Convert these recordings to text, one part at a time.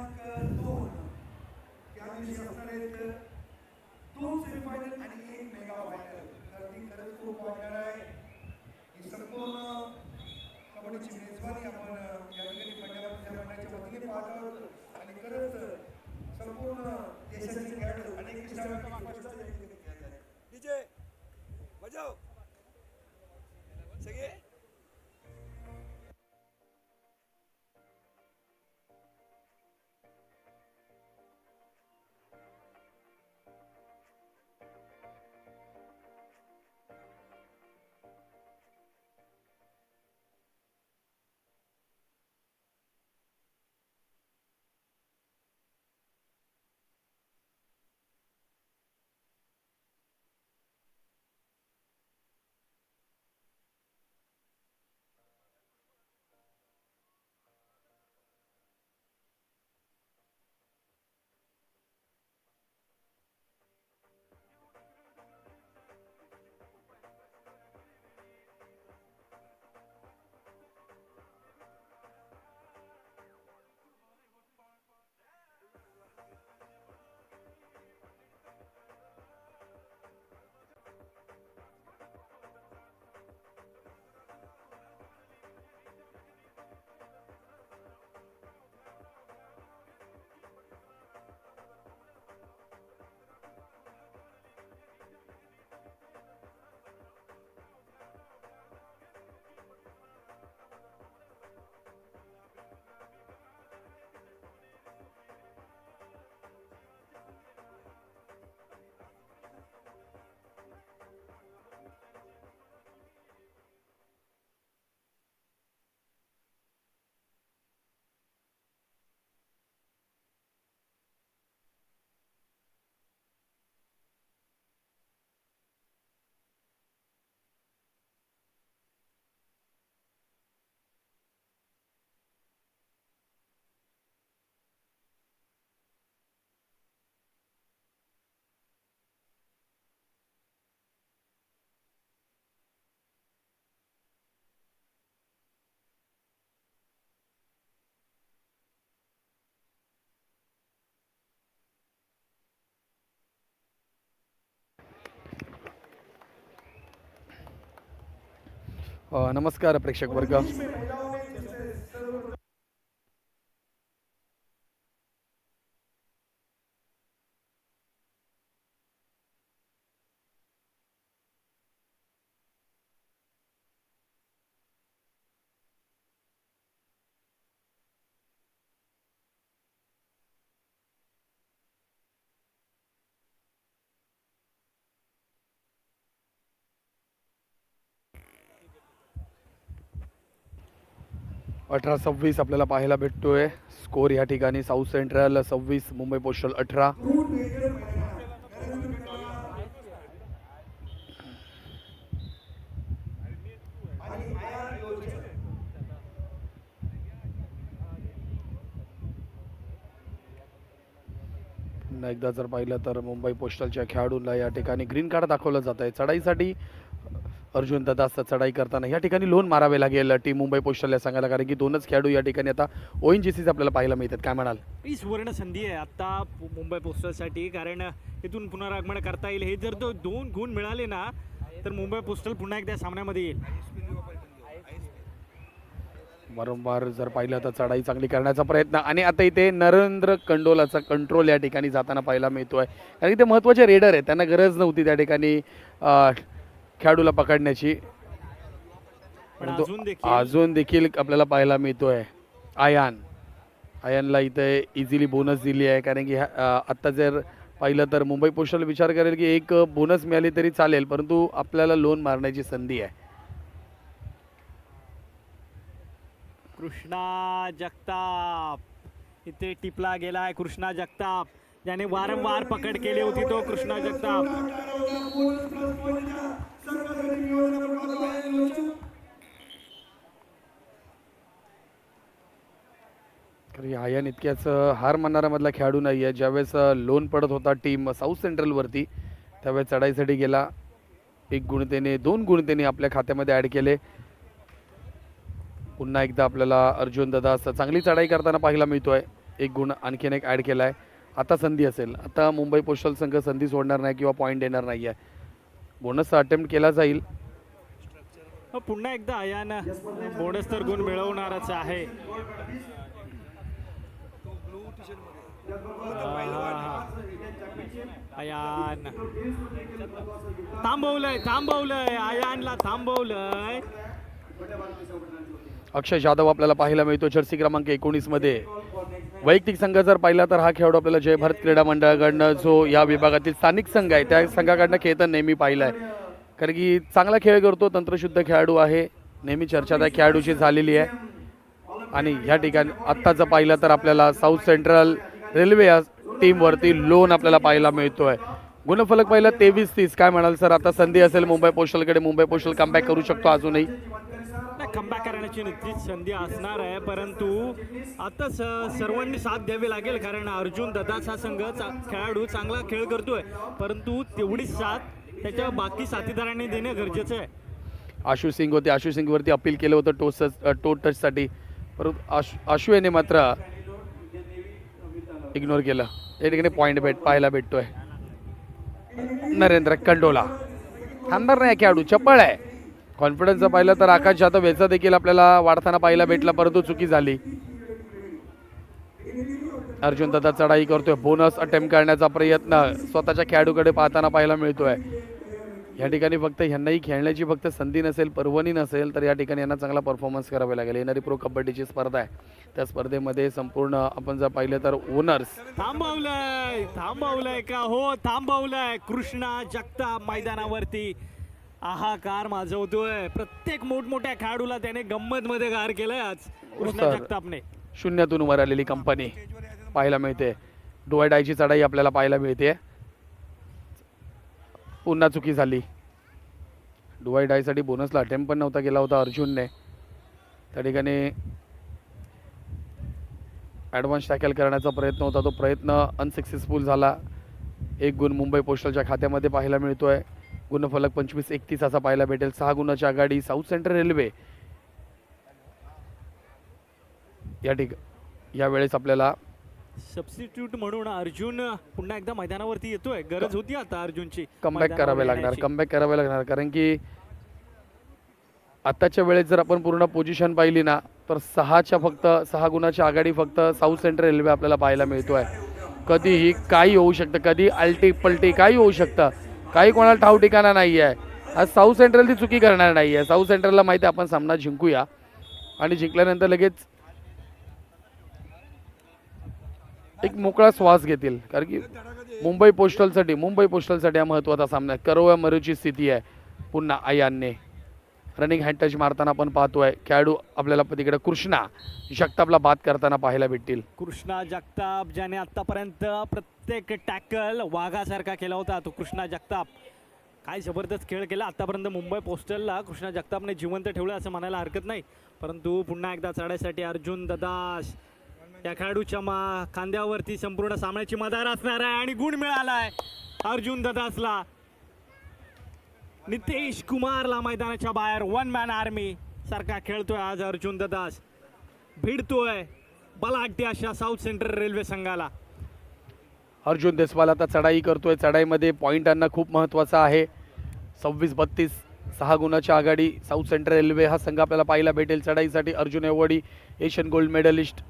2 त्या दिवशी असणार आहेत 2 सेमीफायनल आणि 1 मेगा फायनल. तर ती खरंच खूप वाटणार आहे. ही संपूर्ण कबड्डीची मेजवानी आपण या ठिकाणी पंजाब मंडळाच्या वतीने पाहत आहोत आणि खरंच संपूर्ण देशाचे खेळाडू अनेक डीजे बजाव सगळे. नमस्कार प्रेक्षक वर्ग. अठरा 26 आपल्याला पाहायला भेटतोय. स्कोर या ठिकाणी साऊथ सेंट्रल 26 मुंबई पोस्टल 18. पुन्हा एकदा जर पाहिलं तर मुंबई पोस्टलच्या खेळाडूंना या ठिकाणी ग्रीन कार्ड दाखवलं जात आहे. चढाईसाठी अर्जुन दादास चढाई करताना या ठिकाणी लोन मारावे लागेल टीम मुंबई पोस्टल या संघाला, कारण की 2च खेळाडू या ठिकाणी आता ONGC आपल्याला पाहायला मिळतात. काय म्हणाल? ही सुवर्ण संधी आहे आता मुंबई पोस्टलसाठी, कारण इथून पुनरागमन करता येईल. हे जर 2 गुण मिळाले ना तर मुंबई पोस्टल पुन्हा एकदा सामन्यामध्ये येईल. वारंवार जर पाहिलं तर चढाई चांगली करण्याचा प्रयत्न, आणि आता इथे नरेंद्र कंडोलाचा कंट्रोल या ठिकाणी जाताना पाहायला मिळतोय, कारण की ते महत्त्वाचे रेडर आहेत. त्यांना गरज नव्हती त्या ठिकाणी खेळाडूला पकडण्याची, परंतु अजून देखील आपल्याला पाहायला मिळतोय आयानला इथे इझिली बोनस दिली आहे. कारण की आत्ता जर पाहिलं तर मुंबई पोस्टल विचार करेल की एक बोनस मिळाली तरी चालेल, परंतु आपल्याला लोन मारण्याची संधी आहे. कृष्णा जगताप इथे टिपला गेलाय. कृष्णा जगताप ज्याने वारंवार पकड केली होती, तो कृष्णा जगताप. आयन इतक्याच हार मानणारा मधला खेळाडू नाही आहे. ज्यावेळेस लोन पडत होता टीम साऊथ सेंट्रलवरती, त्यावेळेस चढाईसाठी गेला. 1 गुण त्याने 2 गुण त्याने आपल्या खात्यामध्ये ॲड केले. पुन्हा एकदा आपल्याला अर्जुन दादा चांगली चढाई करताना पाहायला मिळतोय. एक गुण आणखीन एक ॲड केला आहे. आता संधी असेल, आता मुंबई पोस्टल संघ संधी सोडणार नाही किंवा पॉईंट देणार नाही आहे. बोनसचा अटेम्प्ट केला जाईल. पुन्हा एकदा अयान बोनस तर गुण मिळवणारच आहे. अयान थांबवलंय अयानला थांबवलंय. अक्षय जाधव आपल्याला पाहायला मिळतो जर्सी क्रमांक 19 मध्ये. वैयक्तिक संघ जर पाहिला तर हा खेळाडू आपल्याला जय भारत क्रीडा मंडळाकडनं जो या विभागातील स्थानिक संघ आहे त्या संघाकडनं खेळताना नेहमी पाहिला आहे. कारण की चांगला खेळ करतो, तंत्रशुद्ध खेळाडू आहे. नेहमी चर्चा त्या खेळाडूची झालेली आहे. आणि ह्या ठिकाणी आत्ताचं पाहिलं तर आपल्याला साऊथ सेंट्रल रेल्वे या टीमवरती लोन आपल्याला पाहायला मिळतोय. गुणफलक पाहिलं 23-30. काय म्हणाल सर, आता संधी असेल मुंबई पोस्टलकडे, मुंबई पोस्टल कमबॅक करू शकतो अजूनही? कमबॅक करण्याची नक्कीच संधी असणार आहे, परंतु आता सर्वांनी साथ द्यावी लागेल. कारण अर्जुन ददाचा संघ खेळाडू चांगला खेळ करतोय, परंतु तेवढीच साथ त्याच्या बाकी साथीदारांनी देणं गरजेचं आहे. आशु सिंग होते, आशु सिंगवरती अपील केलं होतं टो टचसाठी, परंतु आशु याने मात्र इग्नोर केलं. या ठिकाणी पॉईंट पाहायला भेटतोय. नरेंद्र कंडोला थांबणार नाही, खेळाडू चपळ आहे. कॉन्फिडन्स पाहिलं तर आकाश जाधव याचा देखील आपल्याला वाढताना पाहायला भेटला, परंतु चुकी झाली. अर्जुन दादा चढाई करतोय. बोनस अटेम्प्ट करण्याचा प्रयत्न स्वतःच्या खेळाडूकडे पाहताना पाहायला मिळतोय. या ठिकाणी फक्त ह्यांनाही खेळण्याची फक्त संधी नसेल, पर्वणी नसेल, तर या ठिकाणी यांना चांगला परफॉर्मन्स करावा लागेल. येणारी प्रो कबड्डीची स्पर्धा आहे, त्या स्पर्धेमध्ये संपूर्ण आपण जर पाहिलं तर ओनर्स थांबवलंय का हो, थांबवलंय. कृष्णा जगताप मैदानावरती आहाकार माजवतोय. प्रत्येक मोठमोठ्या खेळाडूला त्याने गंमत मध्ये गार केलंय आज कृष्णा जगतापने. शून्यातून वर आलेली कंपनी पाहायला मिळते. डोळ्याची चढाई आपल्याला पाहायला मिळते. पुन्हा चुकी झाली. डुवाई डायसाठी बोनसला अटेम्प्ट पण नव्हता केला होता अर्जुनने. त्या ठिकाणी ॲडव्हान्स टॅकल करण्याचा प्रयत्न होता, तो प्रयत्न अनसक्सेसफुल झाला. एक गुण मुंबई पोस्टलच्या खात्यामध्ये पाहायला मिळतोय. गुणफलक 25-31 असा पाहायला भेटेल. 6 गुणाची आघाडी साऊथ सेंट्रल रेल्वे. यावेळेस आपल्याला सबस्टिट्यूट म्हणून अर्जुन पुन्हा एकदा मैदानावरती येतोय. गरज होती आता अर्जुनची कमबॅक करावे लागणार. कारण की आताच्या वेळेस जर आपण पूर्ण पोझिशन पाहिली ना, तर 6 गुणाची आघाडी फक्त साऊथ सेंट्रल रेल्वे आपल्याला पाहायला मिळतोय. कधीही काही होऊ शकतं, कधी आलटी पलटी काही होऊ शकतं, काही कोणाला ठाव ठिकाणा नाही आहे. आज साऊथ सेंट्रल ती चुकी करणार नाही आहे. साऊथ सेंट्रलला माहिती आहे आपण सामना जिंकूया, आणि जिंकल्यानंतर लगेच एक मोकळा श्वास घेतील. कारण की मुंबई पोस्टलसाठी हा महत्त्वाचा सामना आहे. करोया मरूची स्थिती आहे. पुन्हा अयानने रनिंग हँड टच मारताना आपण पाहतोय. खेळाडू आपल्याला तिकडे कृष्णा जगतापला बाद करताना पाहायला भेटतील. कृष्णा जगताप ज्याने आतापर्यंत प्रत्येक टॅकल वाघासारखा केला होता, तो कृष्णा जगताप काय जबरदस्त खेळ केला आतापर्यंत. मुंबई पोस्टलला कृष्णा जगतापने जिवंत ठेवलं असं म्हणायला हरकत नाही. परंतु पुन्हा एकदा चढायसाठी अर्जुन ददास या खेळाडूच्या खांद्यावरती संपूर्ण सामन्याची मदार असणार आहे, आणि गुण मिळालाय अर्जुन ददासला. नितेश कुमारला मैदानाच्या बाहेर 1 मॅन आर्मी सारखा खेळतोय आज अर्जुन ददास. भिडतोय बलाढ्य अशा साऊथ सेंट्रल रेल्वे संघाला. अर्जुन देसवाल आता चढाई करतोय. चढाईमध्ये पॉईंट आणणं खूप महत्त्वाचं आहे. 26-32 6 गुणाची आघाडी साऊथ सेंट्रल रेल्वे हा संघ आपल्याला पाहायला भेटेल. चढाईसाठी अर्जुन एवढी एशियन गोल्ड मेडलिस्ट.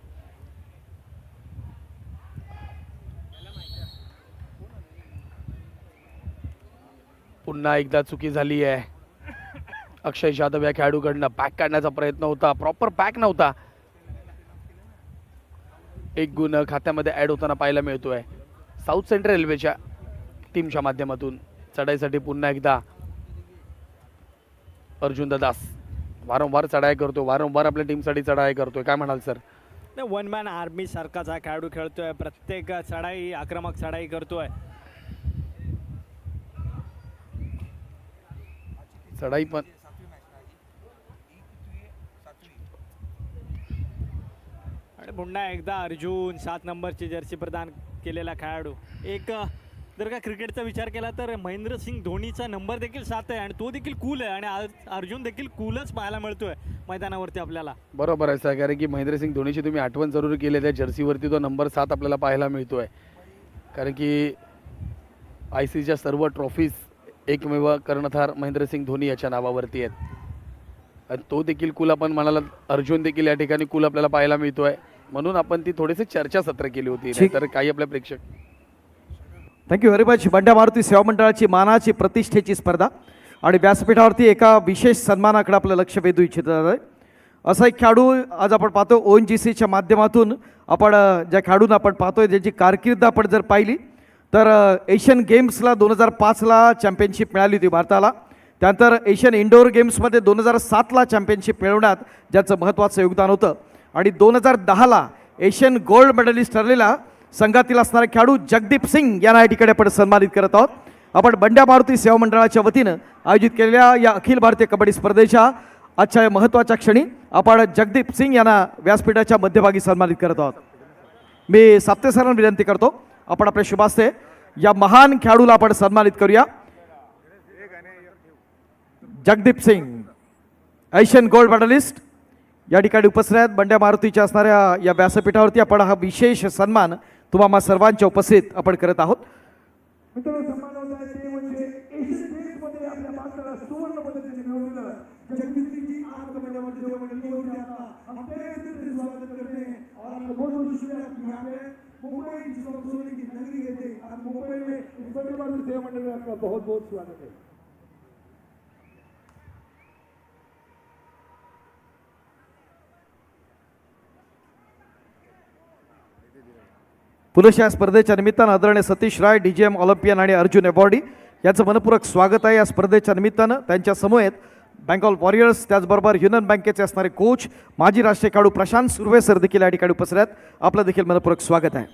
पुन्हा एकदा चुकी झाली आहे. अक्षय जाधव या खेळाडूकडनं पॅक काढण्याचा प्रयत्न होता, प्रॉपर पॅक नव्हता. एक गुण खात्यामध्ये ॲड होताना पाहायला मिळतोय साऊथ सेंट्रल रेल्वेच्या टीमच्या माध्यमातून. चढाईसाठी पुन्हा एकदा अर्जुन ददास वारंवार चढाई करतो, वारंवार आपल्या टीमसाठी चढाई करतोय. काय म्हणाल सर? 1 मॅन आर्मी सारखाच हा खेळाडू खेळतोय. प्रत्येक चढाई आक्रमक चढाई करतोय. चढाई पण आणि पुन्हा एकदा अर्जुन 7 नंबरची जर्सी प्रदान केलेला खेळाडू. एक जर का क्रिकेटचा विचार केला तर महेंद्रसिंग धोनीचा नंबर देखील 7 आहे आणि तो देखील कूल आहे आणि आज अर्जुन देखील कूलच पाहायला मिळतोय मैदानावरती आपल्याला. बरोबर आहे सर, कारण की महेंद्रसिंग धोनीची तुम्ही आठवण जरूर केली, त्या जर्सीवरती तो नंबर 7 आपल्याला पाहायला मिळतोय. कारण की ICCच्या सर्व ट्रॉफीज एकमेव कर्णधार महेंद्रसिंग धोनी याच्या नावावरती आहेत आणि तो देखील कूल आपण म्हणाला, अर्जुन देखील या ठिकाणी कूल आपल्याला पाहायला मिळतोय. म्हणून आपण ती थोडीशी चर्चासत्र केली होती, तर काही आपल्या प्रेक्षक. Thank you very much. Bandya Maruti Seva मंडळाची मानाची प्रतिष्ठेची स्पर्धा आणि व्यासपीठावरती एका विशेष सन्मानाकडे आपलं लक्ष वेधू इच्छित आहे. असा एक खेळाडू आज आपण पाहतो ONGCच्या माध्यमातून आपण ज्या खेळाडूंना आपण पाहतोय ज्याची कारकीर्द आपण जर पाहिली तर एशियन गेम्सला 2005ला चॅम्पियनशिप मिळाली होती भारताला. त्यानंतर एशियन इंडोर गेम्समध्ये 2007ला चॅम्पियनशिप मिळवण्यात ज्याचं महत्त्वाचं योगदान होतं आणि 2010ला एशियन गोल्ड मेडलिस्ट ठरलेला संघातील असणारे खेळाडू जगदीप सिंग यांना या ठिकाणी आपण सन्मानित करत आहोत. आपण बंड्या मारुती सेवा मंडळाच्या वतीनं आयोजित केलेल्या या अखिल भारतीय कबड्डी स्पर्धेच्या आजच्या या महत्त्वाच्या क्षणी आपण जगदीप सिंग यांना व्यासपीठाच्या मध्यभागी सन्मानित करत आहोत. मी साप्ते सरांना विनंती करतो आपण आपल्या शुभास्ते या महान खेळाडूला आपण सन्मानित करूया. Jagdeep Singh Asian gold medallist या ठिकाणी उपस्थित आहेत. बंड्या मारुतीच्या असणाऱ्या या व्यासपीठावरती आपण हा विशेष सन्मान तुम्हा सर्वांच्या उपस्थित आपण करत आहोत. मित्रांनो, सन्मान होत आहे ते म्हणजे एशियन गेम्समध्ये आपल्या भारताला सुवर्ण पदकाने मिळवलेलं जगदीपसिंगजी आज बंड्यामारुती सेवा मंडळ की ओर से आपका अपने दिल से स्वागत करते हैं और आपका बहुत बहुत शुक्रिया कि यहाँ पे मुंबई जिसको सोने की नगरी कहते हैं, आप मुंबई में इस बंड्यामारुती सेवा मंडळ में आपका बहुत बहुत स्वागत है. पुरुष या स्पर्धेच्या निमित्तानं आदरणीय सतीश राय DGM ऑलिम्पियन आणि अर्जुन अवॉर्डी यांचं मनपूर्वक स्वागत आहे. या स्पर्धेच्या निमित्तानं त्यांच्या समवेत बेंगॉल वॉरियर्स त्याचबरोबर युनियन बँकेचे असणारे कोच माजी राष्ट्रीय खेळाडू प्रशांत सुर्वे सर देखील या ठिकाणी उपस्थित आहेत. आपलं देखील मनपूर्वक स्वागत आहे.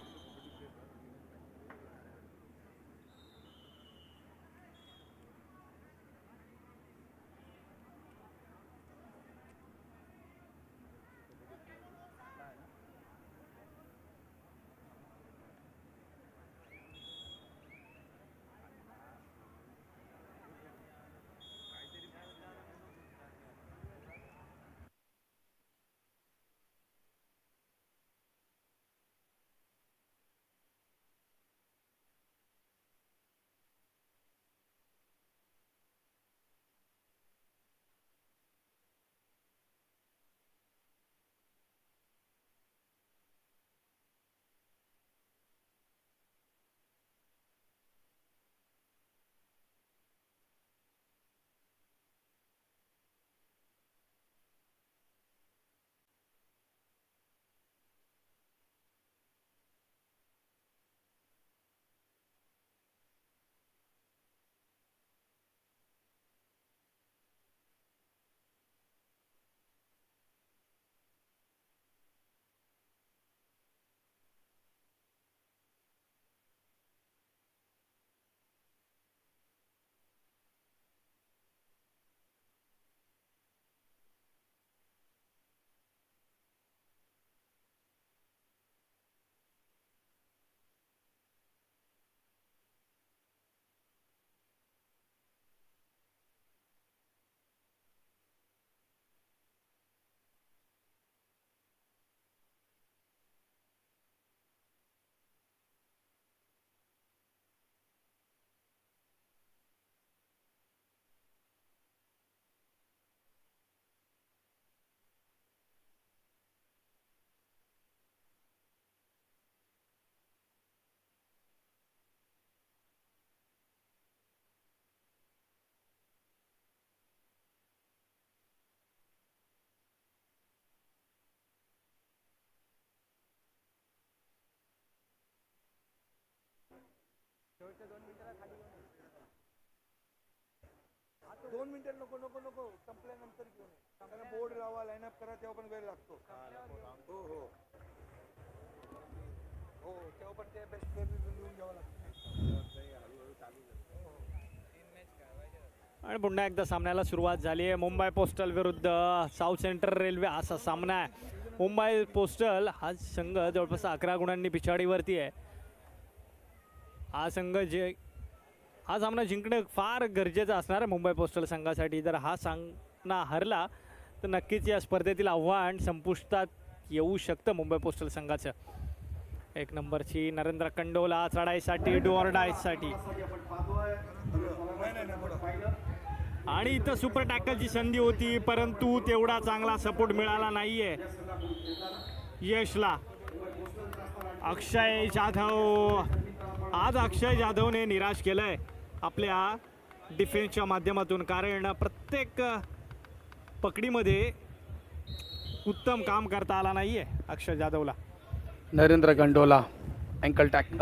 दोन मिनिटं नको नको नको संपल्यानंतर घेऊन कारण बोर्ड लावा लाईनअप करा तेव्हा पण वेळ लागतो. हो हो हो तेव्हा पण ते बेस्ट प्लेअर लिहून घ्यावं लागतं. आणि पुन्हा एकदा सामन्याला सुरुवात झाली आहे. मुंबई पोस्टल विरुद्ध साऊथ सेंट्रल रेल्वे असा सामना आहे. मुंबई पोस्टल हा संघ जवळपास 11 गुणांनी पिछाडीवरती आहे. हा सामना जिंकणं फार गरजेचं असणार आहे मुंबई पोस्टल संघासाठी. जर हा सामना हरला तर नक्कीच या स्पर्धेतील आव्हान संपुष्टात येऊ शकतं मुंबई पोस्टल संघाचं. 1 नंबरची नरेंद्र कंडोला चढाईसाठी डू ऑर डायसाठी, आणि इथं सुपर टॅकलची संधी होती परंतु तेवढा चांगला सपोर्ट मिळाला नाहीये यशला. अक्षय जाधव, आज अक्षय जाधवने निराश केलंय आपल्या डिफेन्सच्या माध्यमातून, कारण प्रत्येक पकडीमध्ये उत्तम काम करता आला नाहीये अक्षय जाधवला. नरेंद्र गंडोला अँकल टॅक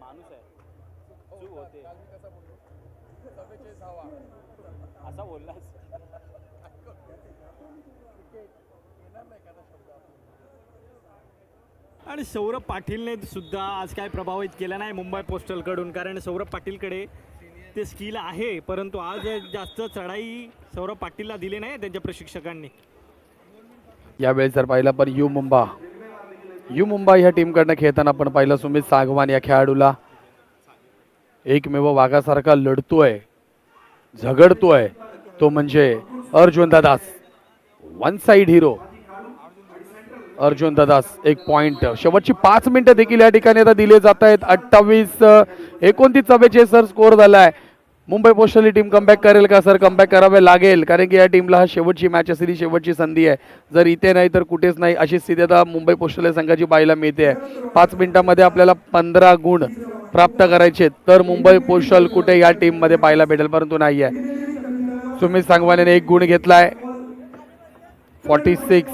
माणूस आहे चूक होते असा बोललास. आणि सौरभ पाटीलने सुद्धा आज काय प्रभावित केलं नाही मुंबई पोस्टलकडून, कारण सौरभ पाटीलकडे ते स्किल आहे परंतु आज जास्त चढाई सौरभ पाटीलला दिली नाही त्यांच्या प्रशिक्षकांनी. यावेळी जर पाहिलं पण यू मुंबा ह्या टीमकडनं खेळताना आपण पाहिलं सुमित सागवान या खेळाडूला एकमेव वाघासारखा लढतोय, झगडतोय तो म्हणजे अर्जुन दादास. वन साइड हिरो अर्जुन दादास. 1 पॉइंट. शेवटची 5 मिनिटं देखील या ठिकाणी आता दिले जात आहेत. 28-29 सर स्कोर झालाय. मुंबई पोस्टल ही टीम कमबॅक करेल का सर? कमबॅक करावे लागेल, कारण की या टीमला हा शेवटची मॅच असलेली शेवटची संधी आहे. जर इथे नाही तर कुठेच नाही अशी स्थिती आता मुंबई पोस्टल संघाची पाहायला मिळते. 5 मिनिटांमध्ये आपल्याला 15 गुण प्राप्त करायचे तर मुंबई पोस्टल कुठे या टीम मध्ये पाहायला भेटेल, परंतु नाही आहे. सुमित सांगवाने 1 गुण घेतलाय. 46.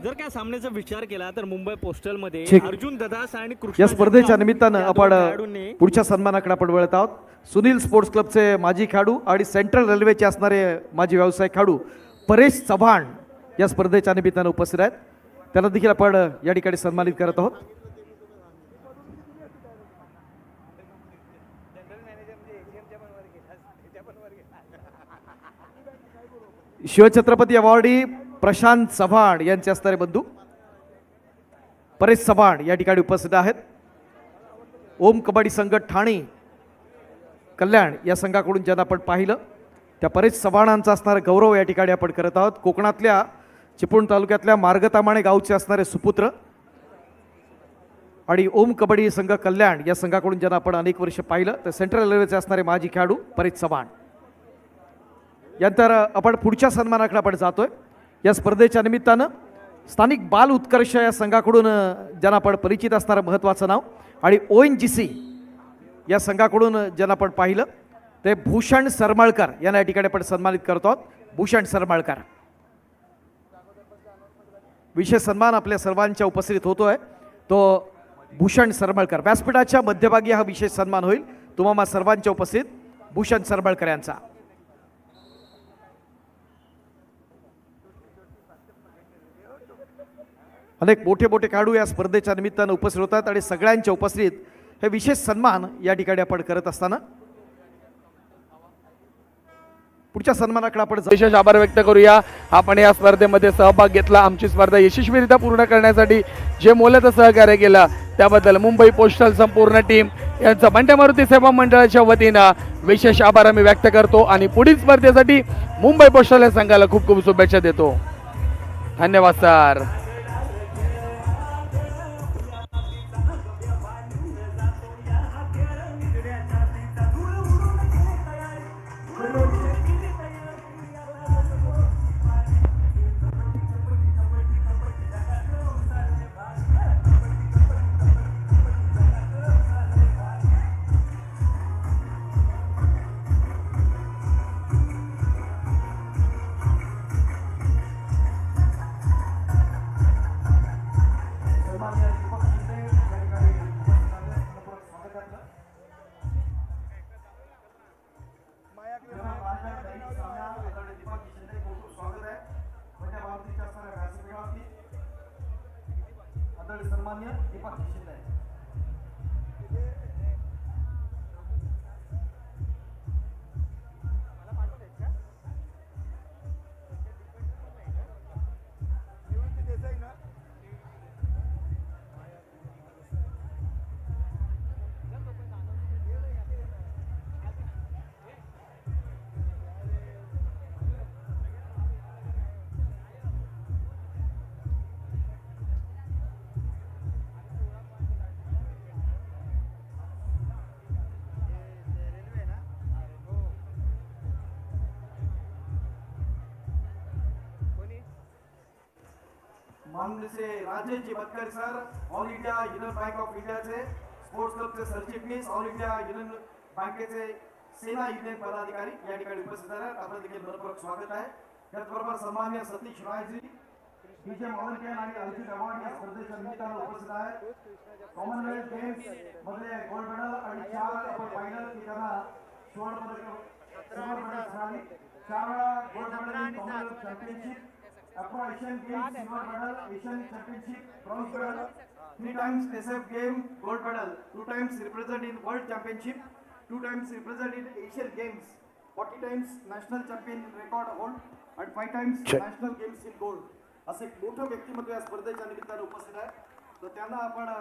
जर काय सामन्याचा विचार केला तर मुंबई पोस्टल मध्ये ठीक. अर्जुन ददास आणि कृष्णा या स्पर्धेच्या जगताप निमित्तानं या आपण दोन खेळाडूंनी पुढच्या सन्मानाकडे आपण वळत आहोत. सुनील स्पोर्ट्स क्लबचे माजी खेळाडू आणि सेंट्रल रेल्वेचे असणारे माजी व्यावसायिक खेळाडू परेश चव्हाण या स्पर्धेच्या निमित्तानं उपस्थित आहेत. त्यांना देखील आपण या ठिकाणी सन्मानित करत आहोत. शिवछत्रपती अवॉर्डी प्रशांत चव्हाण यांचे असणारे बंधू परेश चव्हाण या ठिकाणी उपस्थित आहेत. ओम कबड्डी संघ ठाणे कल्याण या संघाकडून ज्यांना आपण पाहिलं त्या परेश चव्हाणांचा असणारा गौरव या ठिकाणी आपण करत आहोत. कोकणातल्या चिपळूण तालुक्यातल्या मार्गतामाणे गावचे असणारे सुपुत्र आणि ओम कबड्डी संघ कल्याण या संघाकडून ज्यांना आपण अनेक वर्ष पाहिलं तर सेंट्रल रेल्वेचे असणारे माजी खेळाडू परेश चव्हाण. यानंतर आपण पुढच्या सन्मानाकडे आपण जातोय. या स्पर्धेच्या निमित्तानं स्थानिक बाल उत्कर्ष या संघाकडून ज्यांना आपण परिचित असणारं महत्त्वाचं नाव आणि ONGC या संघाकडून ज्यांना आपण पाहिलं ते भूषण सरमळकर यांना या ठिकाणी आपण सन्मानित करतो आहोत. भूषण सरमळकर. विशेष सन्मान आपल्या सर्वांच्या उपस्थितीत होतोय तो भूषण सरमळकर. व्यासपीठाच्या मध्यभागी हा विशेष सन्मान होईल तुम्हा सर्वांच्या उपस्थित भूषण सरमळकर यांचा. अनेक मोठे मोठे खेळाडू या स्पर्धेच्या निमित्तानं उपस्थित होतात आणि सगळ्यांच्या उपस्थितीत हे विशेष सन्मान या ठिकाणी आपण करत असताना पुढच्या सन्मानाकडे आपण विशेष आभार व्यक्त करूया. आपण या स्पर्धेमध्ये सहभाग घेतला. आमची स्पर्धा यशस्वीरित्या पूर्ण करण्यासाठी जे मोलाचं सहकार्य केलं त्याबद्दल मुंबई पोस्टल संपूर्ण टीम यांचा बंड्या मारुती सेवा मंडळाच्या वतीनं विशेष आभार आम्ही व्यक्त करतो आणि पुढील स्पर्धेसाठी मुंबई पोस्टल या संघाला खूप खूप शुभेच्छा देतो. धन्यवाद सर. मंडळी सन्मान्य दीपक शिंदे. देसाई ना माननीय से Rajesh ji Batkar sir, all India Union Bank of इंडियाचे स्पोर्ट्स क्लबचे सरचिटणीस, ऑल इंडिया युनियन बँकेचे सेना युनियन पदाधिकारी या ठिकाणी उपस्थित आहेत. आपलं देखील मनपूर्वक स्वागत आहे. त्याचबरोबर सन्मान्य सतीश रायजी विजय ऑलिम्पियन आणि अर्जुन अवॉर्ड या स्पर्धेच्या निमित्तानं उपस्थित आहेत. कॉमनवेल्थ गेम्स मध्ये गोल्ड मेडल आणि 4 आपण पाहिलं की त्यांना सुवर्ण पदक सिल्वर मेडल मिळाली. 4 वेळा gold medal in Commonwealth championship, Afro Asian Games silver medal, Asian Championship bronze medal, 3 times SF game gold medal, 2 times represent in World Championship, 2 times represent in Asian Games, 40 times national champion record hold and 5 times national games in gold. असे एक मोठं व्यक्तिमत्व या स्पर्धेच्या निमित्ताने उपस्थित आहे. तर त्यांना आपण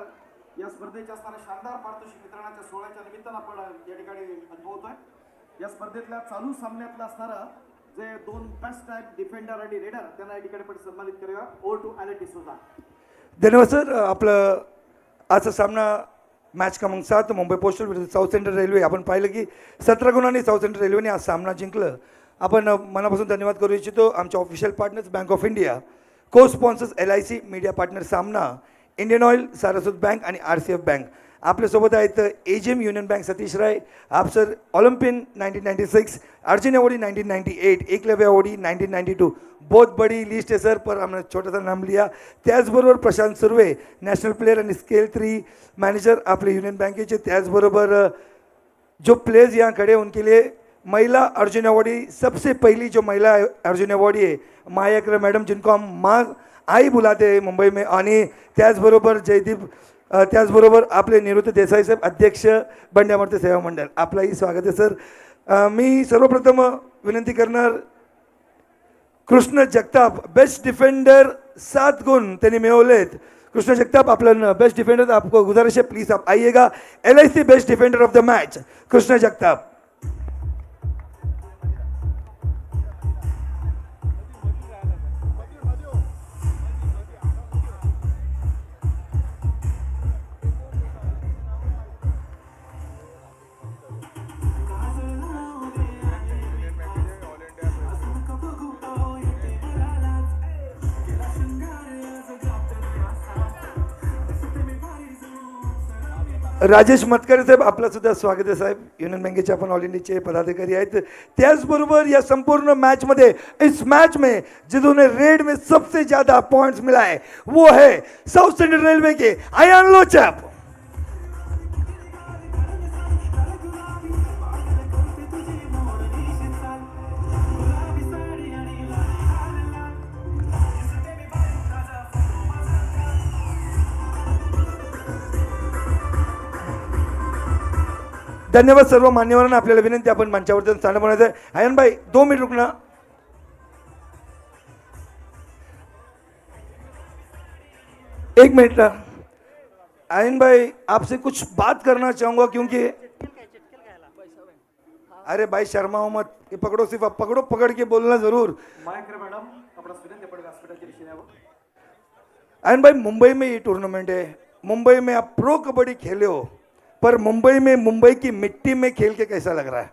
या स्पर्धेच्या असणाऱ्या शानदार पारितोषिक वितरणाच्या सोहळ्याच्या निमित्तानं आपण या ठिकाणी अनुभवतोय. या स्पर्धेतल्या चालू सामन्यातला असणारा जे 2 बेस्ट टाइप डिफेंडर आणि रेडर त्यांना या ठिकाणी पण सन्मानित करूया. Over to Alex D'Souza. धन्यवाद सर. आपलं आजचा सामना मॅच क्रमांक 7 मुंबई पोस्टल विरुद्ध साऊथ सेंट्रल रेल्वे. आपण पाहिलं की 17 गुणांनी साऊथ सेंट्रल रेल्वेने आज सामना जिंकलं. आपण मनापासून धन्यवाद करू इच्छितो आमच्या official partners Bank of India, co sponsors LIC, media partner Saamana, Indian Oil, Saraswat Bank आणि RCF बँक. आपल्यासोबत आहेत AGM Union Bank Satish Rai, आप sir Olympian 1996, Arjun awardee 1998, Eklavya awardee 1992. बहुत बड़ी लिस्ट है सर, पर हमने छोटा सा नाम लिया. त्याचबरोबर प्रशांत सुर्वे, नॅशनल प्लेयर आणि स्केल 3 मॅनेजर आपले युनियन बँकेचे. त्याचबरोबर जो प्लेयर्स यहाँ खड़े उनके लिए महिला अर्जुन अवॉर्डी, सबसे पहली जो महिला अर्जुन अवॉर्डी है माया अकरम मैडम, जिनको हम माँ आई बुलाते हैं मुंबई में. आणि त्याचबरोबर जयदीप, त्याचबरोबर आपले निवृत्त देसाई साहेब, अध्यक्ष बंड्या मारुती सेवा मंडळ. आपलाही स्वागत आहे सर. मी सर्वप्रथम विनंती करणार, कृष्ण जगताप बेस्ट डिफेंडर 7 गुण त्यांनी मिळवलेत. कृष्ण जगताप आपलं बेस्ट डिफेंडर, आपको गुजारिश है प्लीज आप आइएगा. LIC best defender of the match Krishna Jagtap. Rajesh Matkare साहेब, आपलं सुद्धा स्वागत आहे साहेब. युनियन बँकेचे आपण ऑल इंडियाचे पदाधिकारी आहेत. त्याचबरोबर या संपूर्ण मैच मध्ये, इस मैच में जिन्होंने रेड में सबसे ज्यादा पॉइंट्स मिला है वो है साउथ सेंट्रल रेलवे के आयान लोचप. धन्यवाद सर्व मान्यवरांना. आपल्याला विनंती, आपण मंचावरती स्थान बनायचं आहे. आयन भाई 2 मिनट रुकना. एक मिनट ना आयन भाई, आपसे कुछ बात करना चाहूंगा क्योंकि अरे भाई शर्मा मत, ये पकड़ो, सिर्फ आप पकड़ो, पकड़ के बोलना जरूर. मॅडम आपला विनंती आपण व्यासपीठाच्या दिशेने यावं. आयन भाई, मुंबई में ये टूर्नामेंट है, मुंबई में आप प्रो कबड्डी खेले हो, पर मुंबई में, मुंबई की मिट्टी में खेल के कैसा लग रहा है?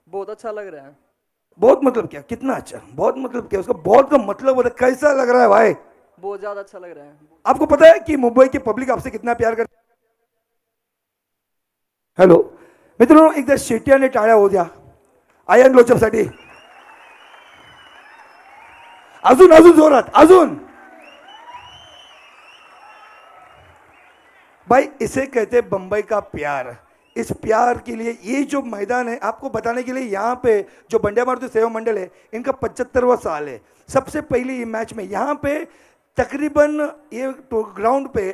बहुत अच्छा लग रहा है. बहुत मतलब क्या, कितना अच्छा, बहुत मतलब क्या, उसका बहुत का मतलब होता है कैसा लग रहा है भाई? बहुत ज्यादा अच्छा लग रहा है. आपको पता है कि मुंबई की पब्लिक आपसे कितना प्यार करती है? हॅलो मित्रांनो, एकदा शेट्याने टाळ्या होऊ द्या आयन लोचपसाठी. अजून अजून जोरात, अजून. भाई इसे कहते हैं बंबई का प्यार. इस प्यार के लिए ये जो मैदान है, आपको बताने के लिए, यहाँ पे जो बंड्या मारुति सेवा मंडल है, इनका 75वां साल है. सबसे पहले ये मैच में यहाँ पे तकरीबन ये ग्राउंड पे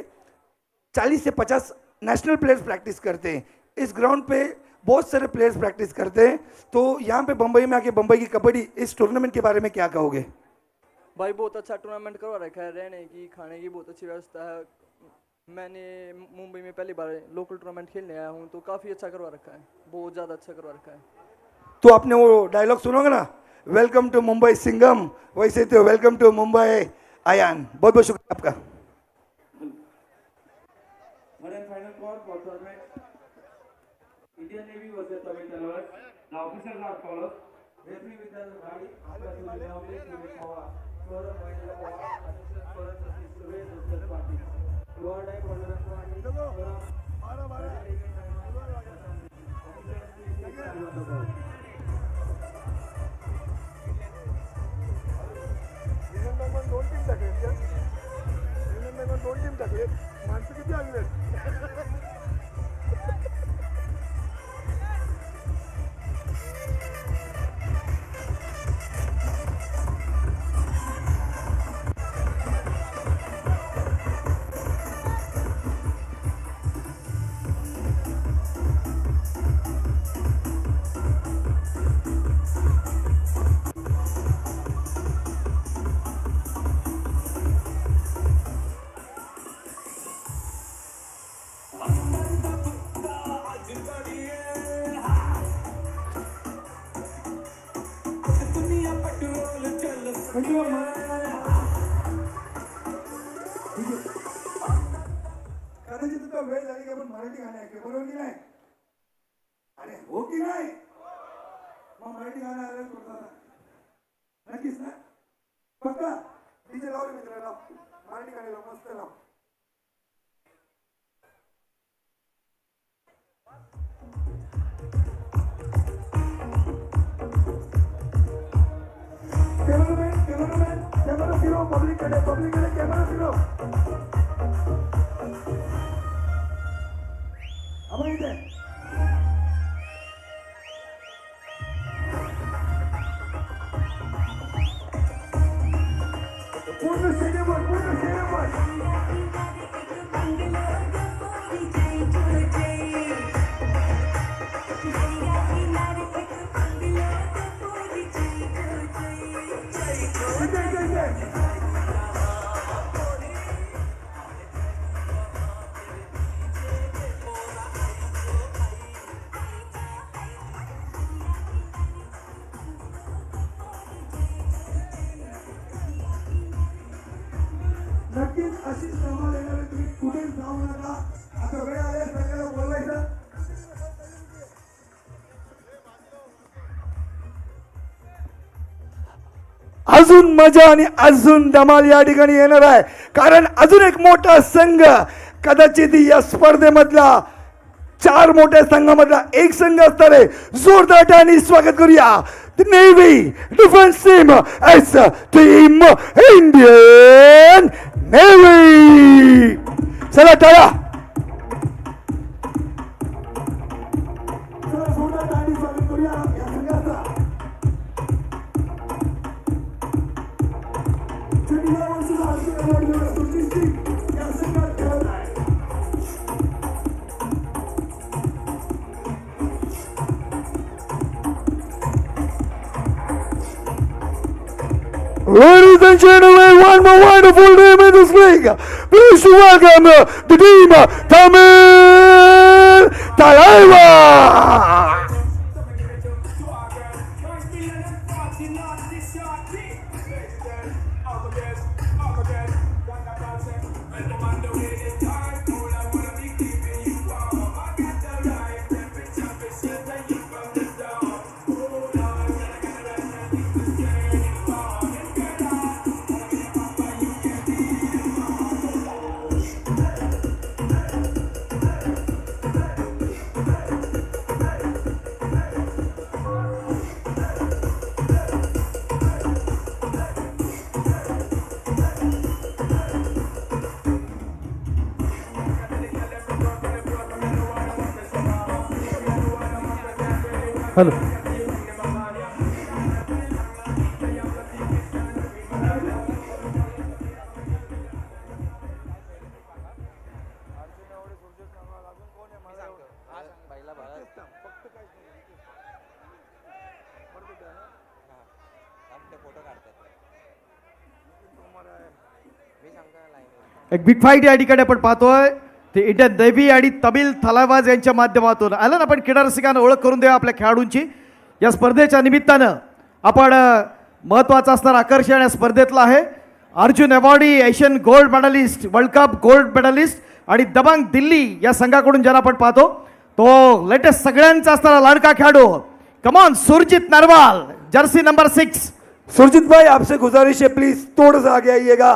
40 से 50 नेशनल प्लेयर्स प्रैक्टिस करते हैं। इस ग्राउंड पे बहुत सारे प्लेयर्स प्रैक्टिस करते हैं। तो यहाँ पे बम्बई में आके बम्बई की कबड्डी इस टूर्नामेंट के बारे में क्या कहोगे? भाई बहुत अच्छा टूर्नामेंट करवा रखा है, रहने की खाने की बहुत अच्छी व्यवस्था है। मैंने मुंबई में पहली बार लोकल टूर्नामेंट खेलने आया हूँ, तो काफ़ी अच्छा करवा रखा है, बहुत ज़्यादा अच्छा करवा रखा है। तो आपने वो डायलॉग सुनोगे ना, वेलकम टू मुंबई सिंघम, वैसे तो वेलकम टू मुंबई आयान। बहुत बहुत शुक्रिया आपका। Indian Navy versus Tamil Talwar. The officers are follows. Referee with the body. After the round is to power. Scorer by the power. Assistant scorer is to win the third party. Third time for the party. दोन team टाकले, माणसं किती आणले? कदाचित तुझा वेळ झाली की आपण मराठी गाणे ऐकले, बरोबर की नाही? अरे हो की नाही? मग मराठी गाणं आलं नक्कीच ना? पक्का डीजे लावले मित्रांनो, मराठी गाणे लाव, मस्त लाव. कॅमेरा फिरव, पब्लिक कडे कॅमेरा फिरव. आपण इथे पूर्ण स्टेडियमवर नक्कीच अशीच धमाल येणार आहे. तुम्ही कुठेच जाऊ नका. आता वेळ आले सगळ्याला बोलवायचं. अजून मजा आणि अजून धमाल या ठिकाणी येणार आहे, कारण अजून एक मोठा संघ, कदाचित या स्पर्धेमधला 4 मोठ्या संघामधला एक संघ असणार आहे. जोरदार टाळ्यांनी स्वागत करूया the navy defence team S team Indian navy. चला टाळ्या. जोरदार टाळ्यांनी स्वागत करूया या संघाचा. Ladies and gentlemen, one more wonderful team in this league. Please welcome the team Tamil Talwar. Hello. एक बिग फाईट या ठिकाणी आपण पाहतोय ते इंडियन नेव्ही आणि तमिळ थलावाज यांच्या माध्यमातून आलं ना. आपण क्रीडा रसिकांना ओळख करून द्या आपल्या खेळाडूंची. या स्पर्धेच्या निमित्तानं आपण महत्त्वाचं असणारं आकर्षण या स्पर्धेतलं आहे. Arjun awardee, Asian gold medallist, world cup gold medallist आणि दबंग दिल्ली या संघाकडून ज्याला आपण पाहतो तो लेटेस्ट सगळ्यांचा असणारा लाडका खेळाडू. Come on Surjeet Narwal, jersey number 6. Surjeet भाई आपसे गुजारिश है प्लीज थोड़ा सा आगे आइएगा.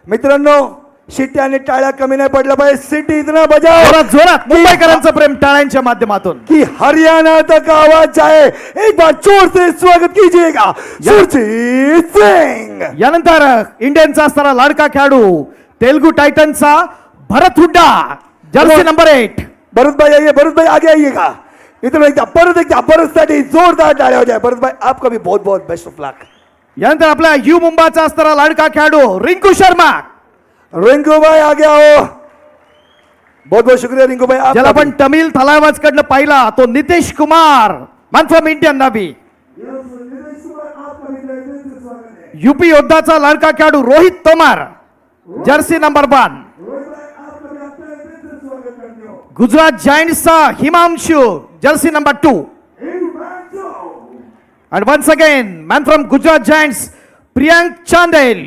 मित्रांनो शिट्टी आणि टाळ्या कमी नाही पडल्या पाहिजे. सिटी इतना बजाओ जोरात जोरात मुंबईकरांचं प्रेम टाळ्यांच्या माध्यमातून कि हरियाणा तक आवाज जाए. एक बार जोर से स्वागत कीजिएगा सुरजीत सिंग. यानंतर इंडियनचा असणारा लाडका खेळाडू तेलुगू टायटनचा भरत हुड्डा, जर्सी नंबर 8. भरत भाई आइए, भरत भाई आगे आइएगा. इतना एकदा भरत साठी जोरदार टाळ्या हो जाए. भरत भाई आपका भी बहुत बहुत बेस्ट ऑफ लक. यानंतर आपला यू मुंबाचा असणारा लाडका खेळाडू रिंकू शर्मा, रिंकू भाई आगे आओ. बहुत बहुत शुक्रिया रिंकू भाई. ज्याला आपण तमिळ थलावाज कडनं पाहिला तो Nitesh Kumar, man from Indian Navy. UP योद्धाचा लाडका खेळाडू रोहित तोमार, जर्सी नंबर 1. गुजरात जायंट्सचा Himanshu, jersey number 2. And once again, man from Gujarat Giants, Priyank Chandel.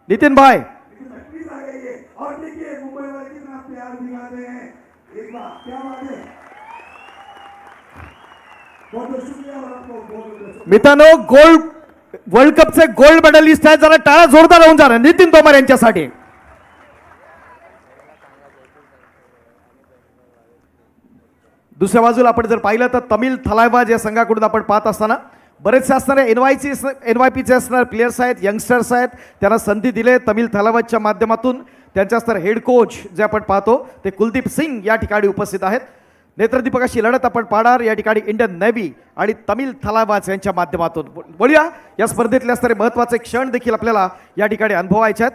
Nitin भाई और देखिए मुंबई वाले कितना प्यार दिखाते हैं. एक बार क्या बात है. बहुत बहुत शुक्रिया और आपको बहुत मित्रांनो गोल्ड वर्ल्ड कपचे गोल्ड मेडलिस्ट आहेत. जरा टाळा जोरदार होऊन जाणार नितीन तोमर यांच्यासाठी. दुसऱ्या बाजूला आपण जर पाहिलं तर तमिळ थलाइवाज या संघाकडून आपण पाहत असताना बरेचसे असणारे NYPचे असणारे प्लेयर्स आहेत, यंगस्टर्स आहेत. त्यांना संधी दिले तमिळ थलाइवाजच्या माध्यमातून. त्यांच्या असणारे हेड कोच जे आपण पाहतो ते कुलदीप सिंग या ठिकाणी उपस्थित आहेत. नेत्रदीपकाशी लढत आपण पाहणार या ठिकाणी इंडियन नेव्ही आणि तमिळ थलाइवाज यांच्या माध्यमातून. बोलूया या स्पर्धेतले असणारे महत्त्वाचे क्षण देखील आपल्याला या ठिकाणी अनुभवायचे आहेत.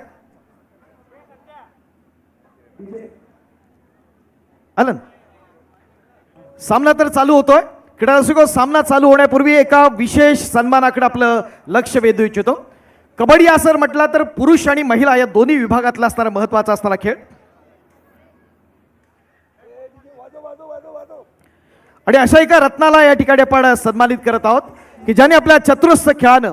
आनंद सामना तर चालू होतोय. क्रीडा रसिको सामना चालू होण्यापूर्वी एका विशेष सन्मानाकडे आपलं लक्ष वेधू इच्छितो. कबड्डी असर म्हटला तर पुरुष आणि महिला या दोन्ही विभागातला असणारा महत्त्वाचा असणारा खेळ. आणि अशा एका रत्नाला या ठिकाणी आपण सन्मानित करत आहोत की ज्याने आपल्या चतुरस्र खेळानं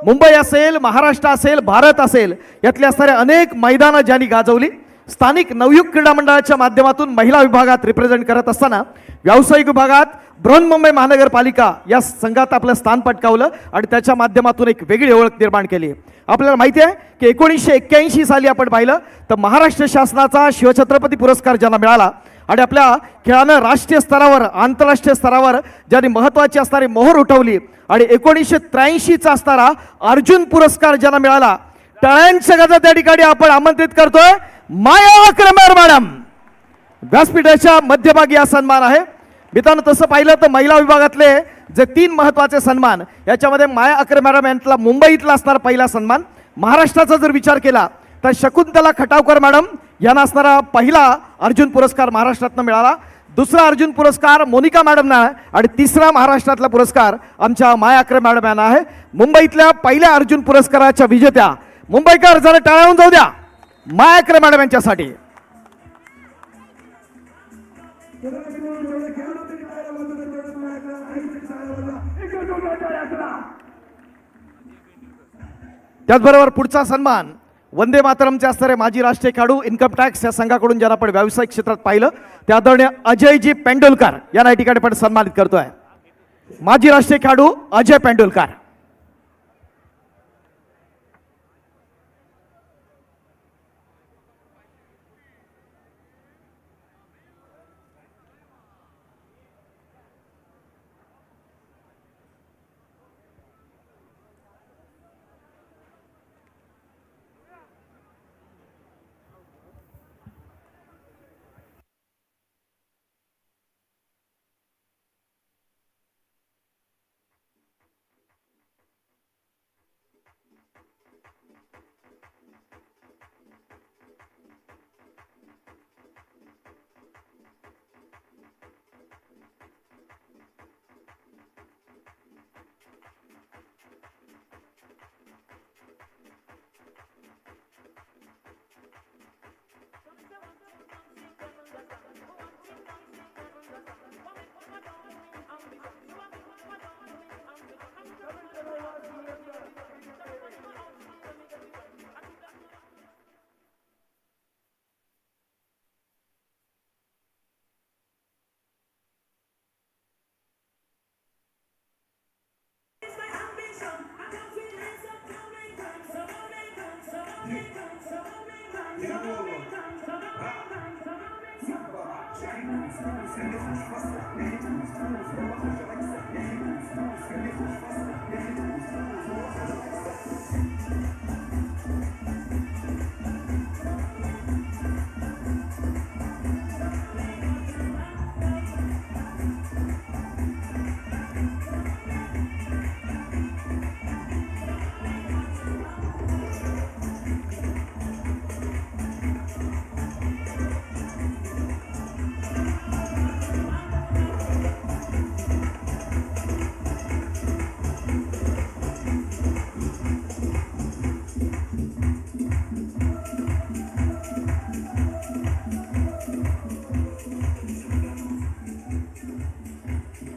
मुंबई असेल, महाराष्ट्र असेल, भारत असेल यातल्या असणाऱ्या अनेक मैदानं ज्यांनी गाजवली. स्थानिक नवयुग क्रीडा मंडळाच्या माध्यमातून महिला विभागात रिप्रेझेंट करत असताना व्यावसायिक विभागात बृहन्मुंबई महानगरपालिका या संघात आपलं स्थान पटकावलं आणि त्याच्या माध्यमातून एक वेगळी ओळख निर्माण केली. आपल्याला माहिती आहे की 1981 साली आपण पाहिलं तर महाराष्ट्र शासनाचा शिवछत्रपती पुरस्कार ज्यांना मिळाला आणि आपल्या खेळानं राष्ट्रीय स्तरावर, आंतरराष्ट्रीय स्तरावर ज्यांनी महत्त्वाची असणारी मोहर उठवली आणि 1983चा असणारा अर्जुन पुरस्कार ज्यांना मिळाला. टाळ्यांच्या गजरात त्या ठिकाणी आपण आमंत्रित करतोय माया अक्रमेर मॅडम. व्यासपीठाच्या मध्यभागी हा सन्मान आहे. मित्रांनो तसं पाहिलं तर महिला विभागातले जे 3 महत्त्वाचे सन्मान याच्यामध्ये माया अक्रे मॅडम यांचा मुंबईतला असणारा पहिला सन्मान. महाराष्ट्राचा जर विचार केला तर शकुंतला खटावकर मॅडम यांना असणारा पहिला अर्जुन पुरस्कार महाराष्ट्रातनं मिळाला. दुसरा अर्जुन पुरस्कार मोनिका मॅडमना आहे आणि तिसरा महाराष्ट्रातला पुरस्कार आमच्या माया अक्रे मॅडम यांना आहे. मुंबईतल्या पहिल्या अर्जुन पुरस्काराच्या विजेत्या मुंबईकर जरा टाळ्यावून जाऊ द्या माया अक्रे मॅडम यांच्यासाठी. त्याचबरोबर पुढचा सन्मान वंदे मातरमचे असणारे माजी राष्ट्रीय खेळाडू इन्कम टॅक्स या संघाकडून ज्यांना आपण व्यावसायिक क्षेत्रात पाहिलं ते आदरणीय अजयजी पेंडुलकर यांना या ठिकाणी आपण सन्मानित करतोय. माजी राष्ट्रीय खेळाडू Ajay Pendulkar.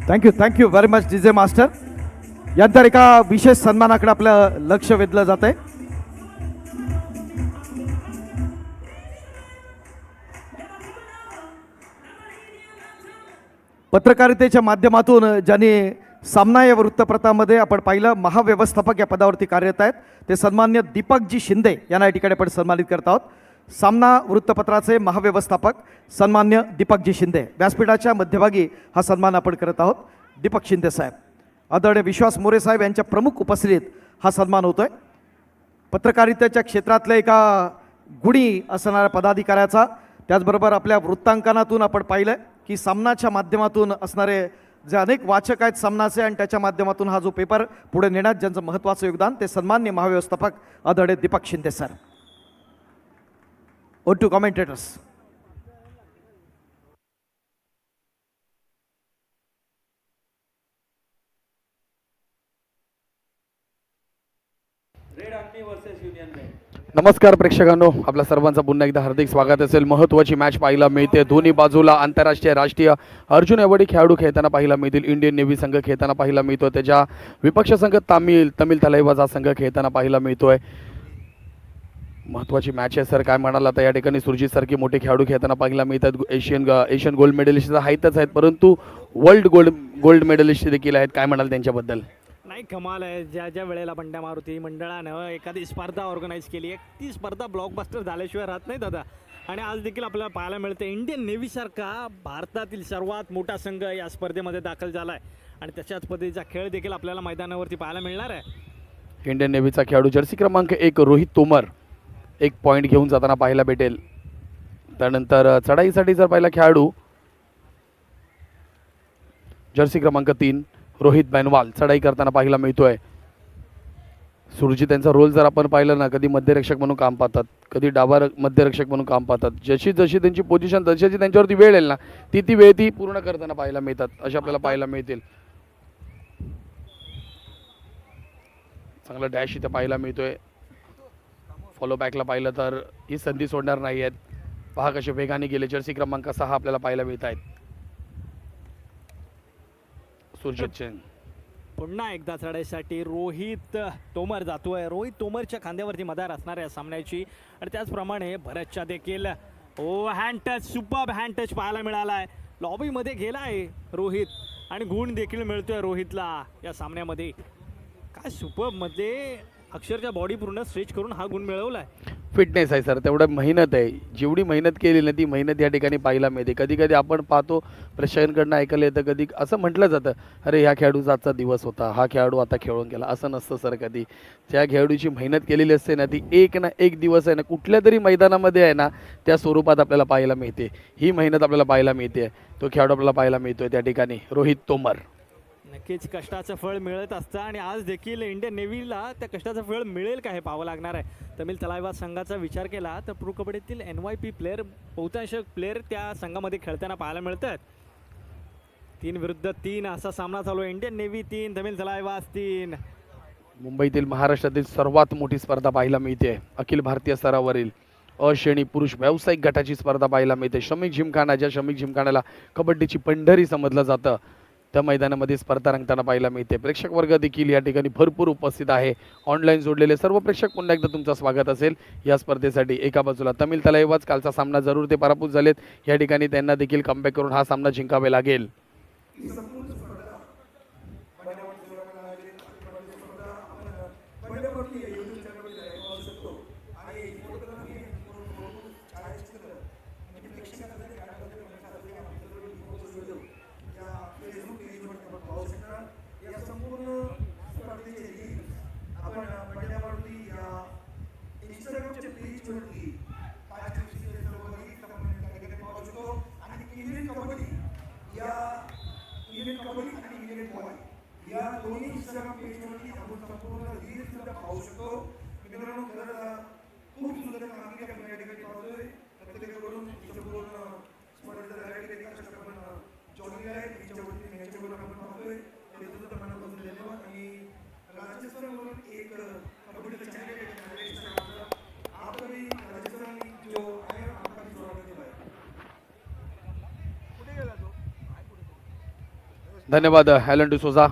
Thank you very much DJ master. यानंतर एका विशेष सन्मानाकडे आपलं लक्ष वेधलं जात आहे. पत्रकारितेच्या माध्यमातून ज्यांनी सामना या वृत्तपत्रामध्ये आपण पाहिलं महाव्यवस्थापक या पदावरती कार्यरत आहेत ते सन्मान्य दीपकजी शिंदे यांना या ठिकाणी आपण सन्मानित करत आहोत. सामना वृत्तपत्राचे महाव्यवस्थापक सन्मान्य दीपकजी शिंदे, व्यासपीठाच्या मध्यभागी हा सन्मान आपण करत आहोत. दीपक शिंदे साहेब, आदरणीय विश्वास मोरे साहेब यांच्या प्रमुख उपस्थितीत हा सन्मान होतोय. पत्रकारितेच्या क्षेत्रातल्या एका गुणी असणाऱ्या पदाधिकाऱ्याचा, त्याचबरोबर आपल्या वृत्तांकनातून आपण पाहिलं की सामनाच्या माध्यमातून असणारे जे अनेक वाचक आहेत सामनाचे आणि त्याच्या माध्यमातून हा जो पेपर पुढे नेण्यात ज्यांचं महत्त्वाचं योगदान ते सन्मान्य महाव्यवस्थापक आदरणीय Deepak Shinde sir. On to commentators. Red Army versus union bank. नमस्कार प्रेक्षकांनो, आपल्या सर्वांचं पुन्हा एकदा हार्दिक स्वागत असेल. महत्त्वाची मॅच पाहायला मिळते. दोन्ही बाजूला आंतरराष्ट्रीय राष्ट्रीय अर्जुन अवॉर्डी खेळाडू खेळताना पाहायला मिळतील. इंडियन नेव्ही संघ खेळताना पाहायला मिळतो, त्याच्या विपक्ष संघ तमिळ तलैवाज हा संघ खेळताना पाहायला मिळतोय. महत्त्वाची मॅच आहे सर, काय म्हणाला तर या ठिकाणी सुरजीत सारखी मोठे खेळाडू खेळताना पाहायला मिळतात. एशियन गोल्ड मेडलिस्ट आहेतच आहेत, परंतु वर्ल्ड गोल्ड मेडलिस्ट देखील आहेत. काय म्हणाल त्यांच्याबद्दल? नाही, कमाल आहे. ज्या ज्या वेळेला बंड्या मारुती मंडळानं एखादी स्पर्धा ऑर्गनाईज केली आहे, ती स्पर्धा ब्लॉकबस्टर झाल्याशिवाय राहत नाही दादा. आणि आज देखील आपल्याला पाहायला मिळते इंडियन नेव्हीसारखा भारतातील सर्वात मोठा संघ या स्पर्धेमध्ये दाखल झाला आहे आणि त्याच्याच पद्धतीचा खेळ देखील आपल्याला मैदानावरती पाहायला मिळणार आहे. इंडियन नेव्हीचा खेळाडू जर्सी क्रमांक 1 रोहित तोमर एक पॉईंट घेऊन जाताना पाहायला भेटेल. त्यानंतर चढाईसाठी जर पाहिला खेळाडू जर्सी क्रमांक 3 रोहित बैनवाल चढाई करताना पाहायला मिळतोय. सुरजीत त्यांचा रोल जर आपण पाहिलं ना, कधी मध्यरक्षक म्हणून काम पाहतात, कधी डावा मध्यरक्षक म्हणून काम पाहतात. जशी जशी त्यांची पोझिशन, जशी त्यांच्यावरती वेळ येईल ना, ती वेळ ती पूर्ण करताना पाहायला मिळतात, असे आपल्याला पाहायला मिळतील. चांगला डॅश इथे पाहायला मिळतोय. फॉलो बॅकला पाहिलं तर ही संधी सोडणार नाही आहेत. पहा कसे वेगाने गेले. जर्सी क्रमांक 6 आपल्याला पाहायला मिळत आहेत. सुरजीत सिंग पुन्हा एकदा चढाईसाठी रोहित तोमर जातोय. रोहित तोमरच्या खांद्यावरती मदार असणार आहे सामन्याची. आणि त्याचप्रमाणे भरतच्या देखील hand touch, superb hand touch पाहायला मिळाला आहे. लॉबीमध्ये गेला आहे रोहित आणि गुण देखील मिळतोय रोहितला या सामन्यामध्ये. काय सुपर्बमध्ये अक्षरच्या बॉडी पूर्ण स्ट्रेच करून हा गुण मिळवला आहे. फिटनेस आहे सर, तेवढं मेहनत आहे. जेवढी मेहनत केली ना ती मेहनत या ठिकाणी पाहायला मिळते. कधी कधी आपण पाहतो प्रेक्षकांकडनं ऐकलं येतं, कधी असं म्हटलं जातं अरे ह्या खेळाडूचा आजचा दिवस होता, हा खेळाडू आता खेळून गेला. असं नसतं सर. कधी ज्या खेळाडूची मेहनत केलेली असते ना, ती एक ना एक दिवस आहे ना कुठल्या तरी मैदानामध्ये आहे ना त्या स्वरूपात आपल्याला पाहायला मिळते. ही मेहनत आपल्याला पाहायला मिळते. तो खेळाडू आपल्याला पाहायला मिळतोय त्या ठिकाणी रोहित तोमर. नक्कीच कष्टाचं फळ मिळत असतं आणि आज देखील इंडियन नेव्हीला त्या कष्टाचं फळ मिळेल का हे पाहावं लागणार आहे. तमिळ तलावाज संघाचा विचार केला तर प्रो कबड्डीतील NYP प्लेअर, बहुतांश प्लेअर त्या संघामध्ये खेळताना पाहायला मिळतात. 3 विरुद्ध 3 असा सामना चालू आहे. Indian Navy 3, Tamil Thalaivas 3. मुंबईतील महाराष्ट्रातील सर्वात मोठी स्पर्धा पाहायला मिळते. अखिल भारतीय स्तरावरील अ श्रेणी पुरुष व्यावसायिक गटाची स्पर्धा पाहायला मिळते. श्रमिक जिमखाना, ज्या श्रमिक जिमखान्याला कबड्डीची पंढरी समजलं जातं, त्या मैदानामध्ये स्पर्धा रंगताना पाहायला मिळते. प्रेक्षक वर्ग देखील या ठिकाणी भरपूर उपस्थित आहे. ऑनलाईन जोडलेले सर्व प्रेक्षक पुन्हा एकदा तुमचं स्वागत असेल या स्पर्धेसाठी. एका बाजूला तमिळ तलावाज, कालचा सामना जरूर ते पराभूत झालेत, या ठिकाणी त्यांना देखील कमबॅक करून हा सामना जिंकावे लागेल. या दोन्ही इंस्टाग्राम पेजवरती आपण संपूर्ण रील सुद्धा पाहू शकतो. मित्रांनो खरंच खूप सुंदर कामगिरी आपण या ठिकाणी पाहतोय. प्रत्येकाकडून संपूर्ण स्पर्धेचा कार्यक्रम एका कष्टापण जॉगिंग आहे त्याच्यावरती यांच्यावर आपण पाहतोय. ते सुद्धा मनापासून धन्यवाद. आणि राजस्थानवरून एक कबड्डीचा चॅलेंज आपली राजस्थान जो आहे आपला स्वागत आहे. धन्यवाद ॲलन डिसोजा.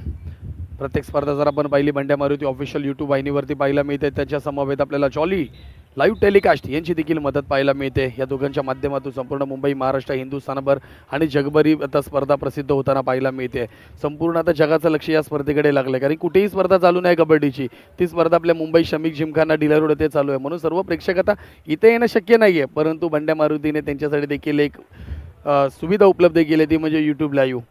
प्रत्येक स्पर्धा जर आपण पाहिली बंड्या मारुती ऑफिशियल यूट्यूब वाहिनीवरती पाहायला मिळते. त्याच्या समवेत आपल्याला जॉली लाईव्ह टेलिकास्ट यांची देखील मदत पाहायला मिळते. या दोघांच्या माध्यमातून संपूर्ण मुंबई, महाराष्ट्र, हिंदुस्थानभर आणि जगभरी आता स्पर्धा प्रसिद्ध होताना पाहायला मिळते. संपूर्ण आता जगाचं लक्ष या स्पर्धेकडे लागलं कारण कुठेही स्पर्धा चालू नाही कबड्डीची. ती स्पर्धा आपल्या मुंबई श्रमिक जिमखाना डीलर रोड येथे चालू आहे. म्हणून सर्व प्रेक्षक आता इथे येणं शक्य नाही आहे, परंतु बंड्या मारुतीने त्यांच्यासाठी देखील एक सुविधा उपलब्ध केली, ती म्हणजे यूट्यूब लाईव्ह.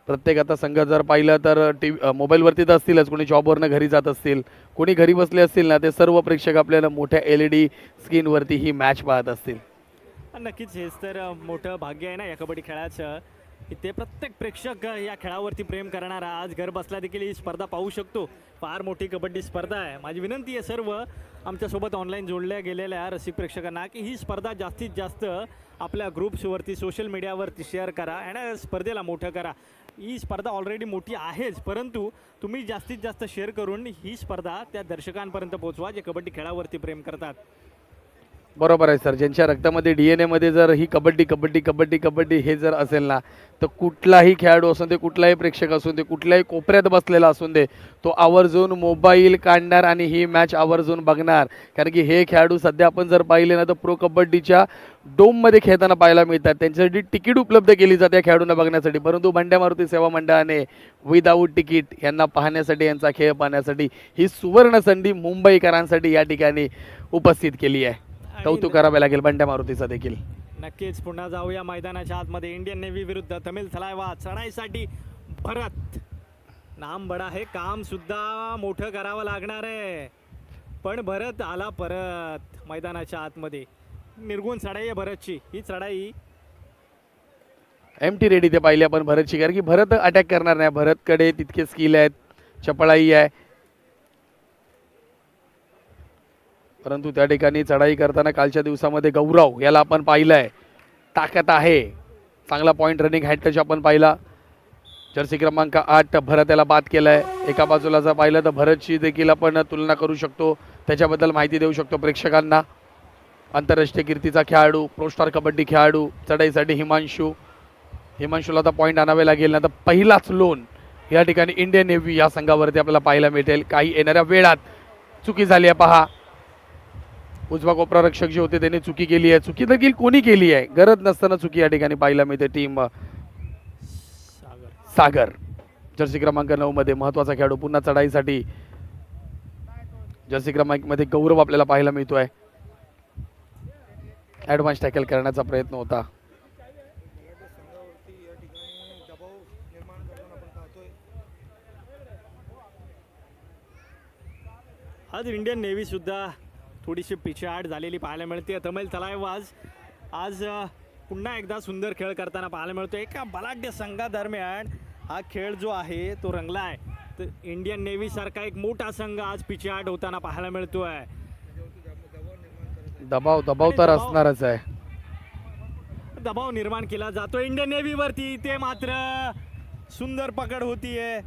प्रत्येक आता संघ जर पाहिलं तर मोबाईलवरती तर असतीलच, कोणी जॉबवरनं घरी जात असतील, कोणी घरी बसले असतील ना, ते सर्व प्रेक्षक आपल्याला मोठ्या LED स्क्रीनवरती ही मॅच पाहत असतील. नक्कीच हेच तर मोठं भाग्य आहे ना या कबड्डी खेळाचं, की ते प्रत्येक प्रेक्षक या खेळावरती प्रेम करणारा आज घर बसला देखील ही स्पर्धा पाहू शकतो. फार मोठी कबड्डी स्पर्धा आहे. माझी विनंती आहे सर्व आमच्यासोबत ऑनलाईन जोडल्या गेलेल्या रसिक प्रेक्षकांना की ही स्पर्धा जास्तीत जास्त आपल्या ग्रुप्सवरती सोशल मीडियावरती शेअर करा आणि स्पर्धेला मोठं करा. ही स्पर्धा ऑलरेडी मोठी आहेच, परंतु तुम्ही जास्तीत जास्त शेअर करून ही स्पर्धा त्या दर्शकांपर्यंत पोहोचवा जे कबड्डी खेळावरती प्रेम करतात. बरोबर आहे सर. ज्यांच्या रक्तामध्ये DNA मध्ये जर ही कबड्डी कबड्डी कबड्डी कबड्डी हे जर असेल ना, तर कुठलाही खेळाडू असून दे, कुठलाही प्रेक्षक असून दे, कुठल्याही कोपऱ्यात बसलेला असून दे, तो आवर्जून मोबाईल काढणार आणि ही मॅच आवर्जून बघणार. कारण की हे खेळाडू सध्या आपण जर पाहिले ना तर प्रो कबड्डीच्या डोममध्ये खेळताना पाहायला मिळतात. त्यांच्यासाठी तिकीट उपलब्ध केली जाते या खेळाडूंना बघण्यासाठी, परंतु बंड्या मारुती सेवा मंडळाने विदाऊट तिकीट यांना पाहण्यासाठी, यांचा खेळ पाहण्यासाठी ही सुवर्ण संधी मुंबईकरांसाठी या ठिकाणी उपस्थित केली आहे. कौतुक करावे लागेल बंड्या मारुतीचा देखील. नक्कीच पुन्हा जाऊया मैदानाच्या आतमध्ये. इंडियन नेव्ही विरुद्ध तमिळ थलायवा. चढाईसाठी भरत नाम बडा आहे, काम सुद्धा मोठं करावं लागणार आहे, पण भरत आला परत मैदानाच्या आतमध्ये. निर्गुण चढाई आहे भरतची. ही चढाई MT रेडी ते पाहिली आपण भरतची, कारण की भरत अटॅक करणार नाही. भरतकडे तितके स्किल आहेत, चपळाई आहे, परंतु त्या ठिकाणी चढाई करताना कालच्या दिवसामध्ये गौरव याला आपण पाहिलं आहे, ताकद आहे, चांगला पॉईंट रनिंग हॅड टच आपण पाहिला. जर्सी क्रमांक 8 भरत याला बाद केला आहे. एका बाजूला जर पाहिलं तर भरतची देखील आपण तुलना करू शकतो, त्याच्याबद्दल माहिती देऊ शकतो प्रेक्षकांना. आंतरराष्ट्रीय कीर्तीचा खेळाडू, प्रो स्टार कबड्डी खेळाडू. चढाईसाठी हिमांशूला आता पॉईंट आणावे लागेल ना, तर पहिलाच लोन या ठिकाणी इंडियन नेव्ही या संघावरती आपल्याला पाहायला मिळेल. काही येणाऱ्या वेळात चुकी झाली आहे पहा. उजवा कोपरा रक्षक जे होते त्यांनी चुकी केली आहे. चुकी देखील कोणी केली आहे, गरज नसताना चुकी या ठिकाणी पाहायला मिळते. टीम सागर जर्सी क्रमांक 9 मध्ये महत्वाचा खेळाडू. पुन्हा चढाईसाठी जर्सी क्रमांक मध्ये गौरव आपल्याला पाहायला मिळतोय. ॲडव्हान्स टॅकल करण्याचा प्रयत्न होता. आज इंडियन नेव्ही सुद्धा थोडीशी पिछाड झालेली पाहायला मिळते. तमिळ थलायवाज आज पुन्हा एकदा सुंदर खेळ करताना पाहायला मिळतो. एका बलाढ्य संघादरम्यान हा खेळ जो आहे तो रंगला आहे. तर इंडियन नेव्ही सारखा एक मोठा संघ आज पिछाड होताना पाहायला मिळतोय. दबाव तर असणारच आहे. दबाव निर्माण केला जातो इंडियन नेव्ही वरती. ते मात्र सुंदर पकड होतीये.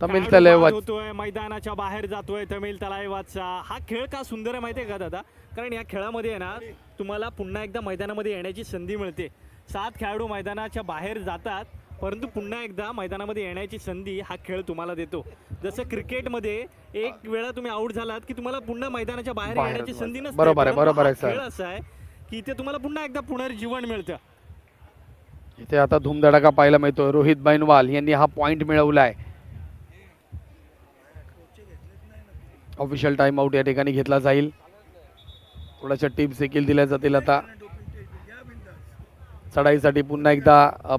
तमिळ तलावाज होतोय, मैदानाच्या बाहेर जातोय तमिळ तलावाचा. हा खेळ का सुंदर आहे माहितीये का दादा? कारण या खेळामध्ये आहे ना तुम्हाला पुन्हा एकदा मैदानामध्ये येण्याची संधी मिळते. 7 खेळाडू मैदानाच्या बाहेर जातात, परंतु पुन्हा एकदा मैदानामध्ये येण्याची संधी हा खेळ तुम्हाला देतो. जसं क्रिकेटमध्ये एक वेळा तुम्ही आउट झालात की तुम्हाला पुन्हा मैदानाच्या बाहेर येण्याची संधी नसते. बरोबर आहे खेळ असा आहे की इथे तुम्हाला पुन्हा एकदा पुनर्जीवन मिळतं. इथे आता धूमधडाका पाहायला मिळतोय. रोहित बैनवाल यांनी हा पॉइंट मिळवलाय. ऑफिशियल टाइम आउट या ठिकाणी घेतला जाईल. थोड्याशा टिप्स देखील दिल्या जातील. आता चढाईसाठी पुन्हा एकदा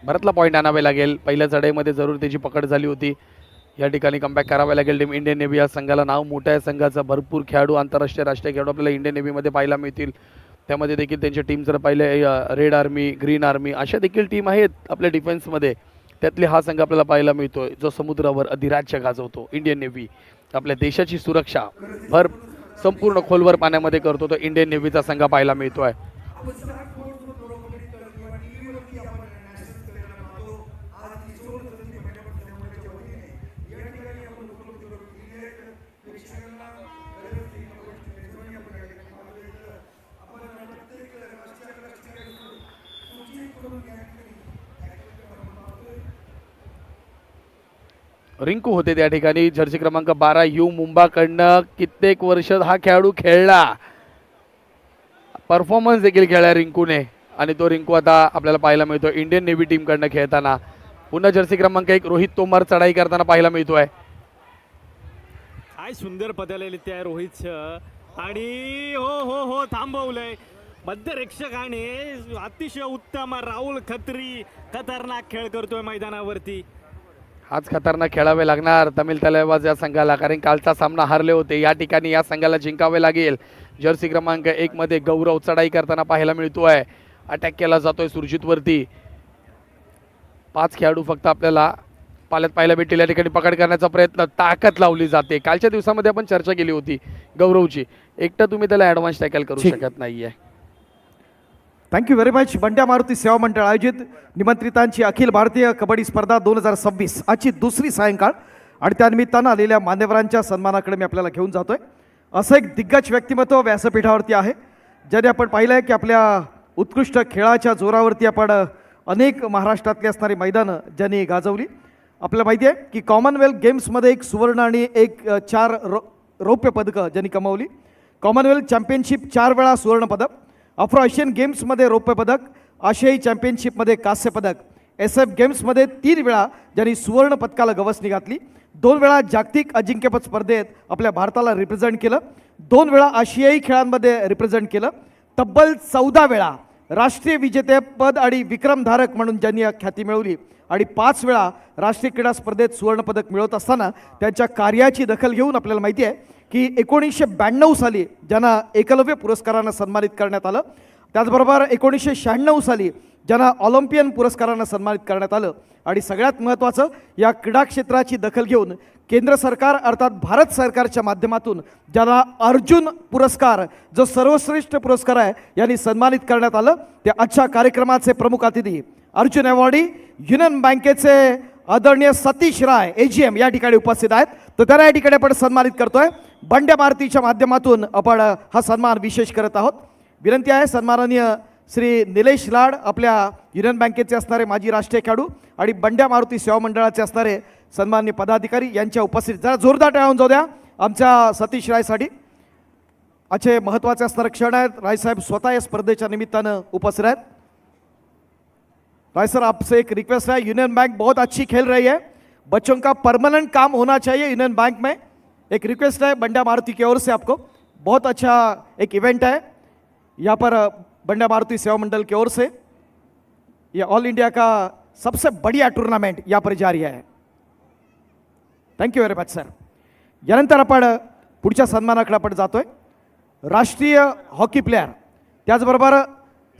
भरतला पॉईंट आणावे लागेल. पहिल्या चढाईमध्ये जरूर त्याची पकड झाली होती. या ठिकाणी कमबॅक करावे लागेल. टीम इंडियन नेव्ही या संघाला नाव मोठ्या संघाचा भरपूर खेळाडू, आंतरराष्ट्रीय राष्ट्रीय खेळाडू आपल्याला इंडियन नेव्हीमध्ये पाहायला मिळतील. त्यामध्ये देखील त्यांची टीम जर पाहिले रेड आर्मी, ग्रीन आर्मी अशा देखील टीम आहेत आपल्या डिफेन्समध्ये. त्यातले हा संघ आपल्याला पाहायला मिळतोय जो समुद्रावर अधिराज्य गाजवतो. इंडियन नेव्ही आपल्या देशाची सुरक्षा भर संपूर्ण खोलवर पाण्यामध्ये करतो तो इंडियन नेव्हीचा संघ पाहायला मिळतोय. आपण स्टार्ट फोर्स प्रो कबड्डी किंवा टीव्हीवरती आपण नॅशनल करायला पाहतो. आज ती सोड संधी महिन्यापासून वतीने या ठिकाणी आपण लोकल प्रेक्षकांना गरज ती कबड्डीची मेजवानी आपण या ठिकाणी पाहतोय. तर आपण प्रत्येक राष्ट्रीय सूचित करून या ठिकाणी आपण पाहतोय. रिंकू होते त्या ठिकाणी जर्सी क्रमांक 12 यू मुंबाकडनं कित्येक वर्ष हा खेळाडू खेळला, परफॉर्मन्स देखील खेळला रिंकूने आणि तो रिंकू आता आपल्याला पाहायला मिळतो इंडियन नेव्ही टीमकडनं खेळताना. पुन्हा जर्सी क्रमांक 1 रोहित तोमर चढाई करताना पाहायला मिळतोय. काय सुंदर पदालेली त्या रोहितचं आणि हो हो हो थांबवलंय मध्यरक्षकाने. अतिशय उत्तम राहुल खत्री खतरनाक खेळ करतोय मैदानावरती. आज खतरनाक खेळावे लागणार तमिळ तलवार या संघाला, कारण कालचा सामना हारले होते. या ठिकाणी या संघाला जिंकावे लागेल. जर्सी क्रमांक 1 मध्ये गौरव चढाई करताना पाहायला मिळतोय. अटॅक केला जातोय सुरजित वरती. 5 खेळाडू फक्त आपल्याला पाल्यात पाहायला भेटतील. या ठिकाणी पकड करण्याचा प्रयत्न, ताकद लावली जाते. कालच्या दिवसामध्ये आपण चर्चा केली होती गौरवची, एकटं तुम्ही त्याला ॲडव्हान्स टॅकल करू शकत नाहीये. Thank you very much. Bandya Maruti Seva Mandal आयोजित निमंत्रितांची अखिल भारतीय कबड्डी स्पर्धा 2026 आजची दुसरी सायंकाळ आणि त्यानिमित्तानं आलेल्या मान्यवरांच्या सन्मानाकडे मी आपल्याला घेऊन जातोय. असं एक दिग्गज व्यक्तिमत्व व्यासपीठावरती आहे ज्याने आपण पाहिलं आहे की आपल्या उत्कृष्ट खेळाच्या जोरावरती आपण अनेक महाराष्ट्रातली असणारी मैदानं ज्यांनी गाजवली. आपल्याला माहिती आहे की कॉमनवेल्थ गेम्समध्ये 1 सुवर्ण आणि 4 रौप्य पदकं ज्यांनी कमावली. कॉमनवेल्थ चॅम्पियनशिप 4 वेळा सुवर्ण पदक, आफ्रो एशियन गेम्समध्ये रौप्य पदक, आशियाई चॅम्पियनशिपमध्ये कांस्य पदक, SF गेम्समध्ये 3 वेळा ज्यांनी सुवर्ण पदकाला गवसणी घातली. 2 वेळा जागतिक अजिंक्यपद स्पर्धेत आपल्या भारताला रिप्रेझेंट केलं. 2 वेळा आशियाई खेळांमध्ये रिप्रेझेंट केलं. तब्बल 14 वेळा राष्ट्रीय विजेतेपद आणि विक्रमधारक म्हणून ज्यांनी ख्याती मिळवली आणि 5 वेळा राष्ट्रीय क्रीडा स्पर्धेत सुवर्णपदक मिळवत असताना त्यांच्या कार्याची दखल घेऊन आपल्याला माहिती आहे की 1992 साली ज्यांना एकलव्य पुरस्कारानं सन्मानित करण्यात आलं. त्याचबरोबर 1996 साली ज्यांना ऑलिम्पियन पुरस्कारानं सन्मानित करण्यात आलं. आणि सगळ्यात महत्त्वाचं, या क्रीडा क्षेत्राची दखल घेऊन केंद्र सरकार अर्थात भारत सरकारच्या माध्यमातून ज्यांना अर्जुन पुरस्कार जो सर्वश्रेष्ठ पुरस्कार आहे यांनी सन्मानित करण्यात आलं. त्या आजच्या कार्यक्रमाचे प्रमुख अतिथी अर्जुन अवॉर्डी युनियन बँकेचे आदरणीय सतीश राय AGM या ठिकाणी उपस्थित आहेत. तर त्यांना या ठिकाणी आपण सन्मानित करतोय. बंड्या मारुतीच्या माध्यमातून आपण हा सन्मान विशेष करत आहोत. विनंती आहे सन्माननीय श्री निलेश लाड आपल्या युनियन बँकेचे असणारे माजी राष्ट्रीय खेळाडू आणि बंड्या मारुती सेवा मंडळाचे असणारे सन्माननीय पदाधिकारी यांच्या उपस्थितीत जरा जोरदार टाळ्या जाऊ द्या आमच्या सतीश रायसाठी. अच्छे महत्त्वाचे असणारे क्षण आहेत. रायसाहेब स्वतः या स्पर्धेच्या निमित्तानं उपस्थित आहेत. राय सर, आपसे एक रिक्वेस्ट है, यूनियन बैंक बहुत अच्छी खेल रही है, बच्चों का परमानेंट काम होना चाहिए यूनियन बैंक में. एक रिक्वेस्ट है बंड्या मारुति की ओर से आपको, बहुत अच्छा एक इवेंट है यहाँ पर बंड्या मारुति सेवा मंडल की ओर से. ये ऑल इंडिया का सबसे बढ़िया टूर्नामेंट यहाँ पर जारी है. Thank you very much sir. यानंतर आपण पुढच्या सन्मानाकडे आपण जातोय. राष्ट्रीय हॉकी प्लेयर, त्याचबरोबर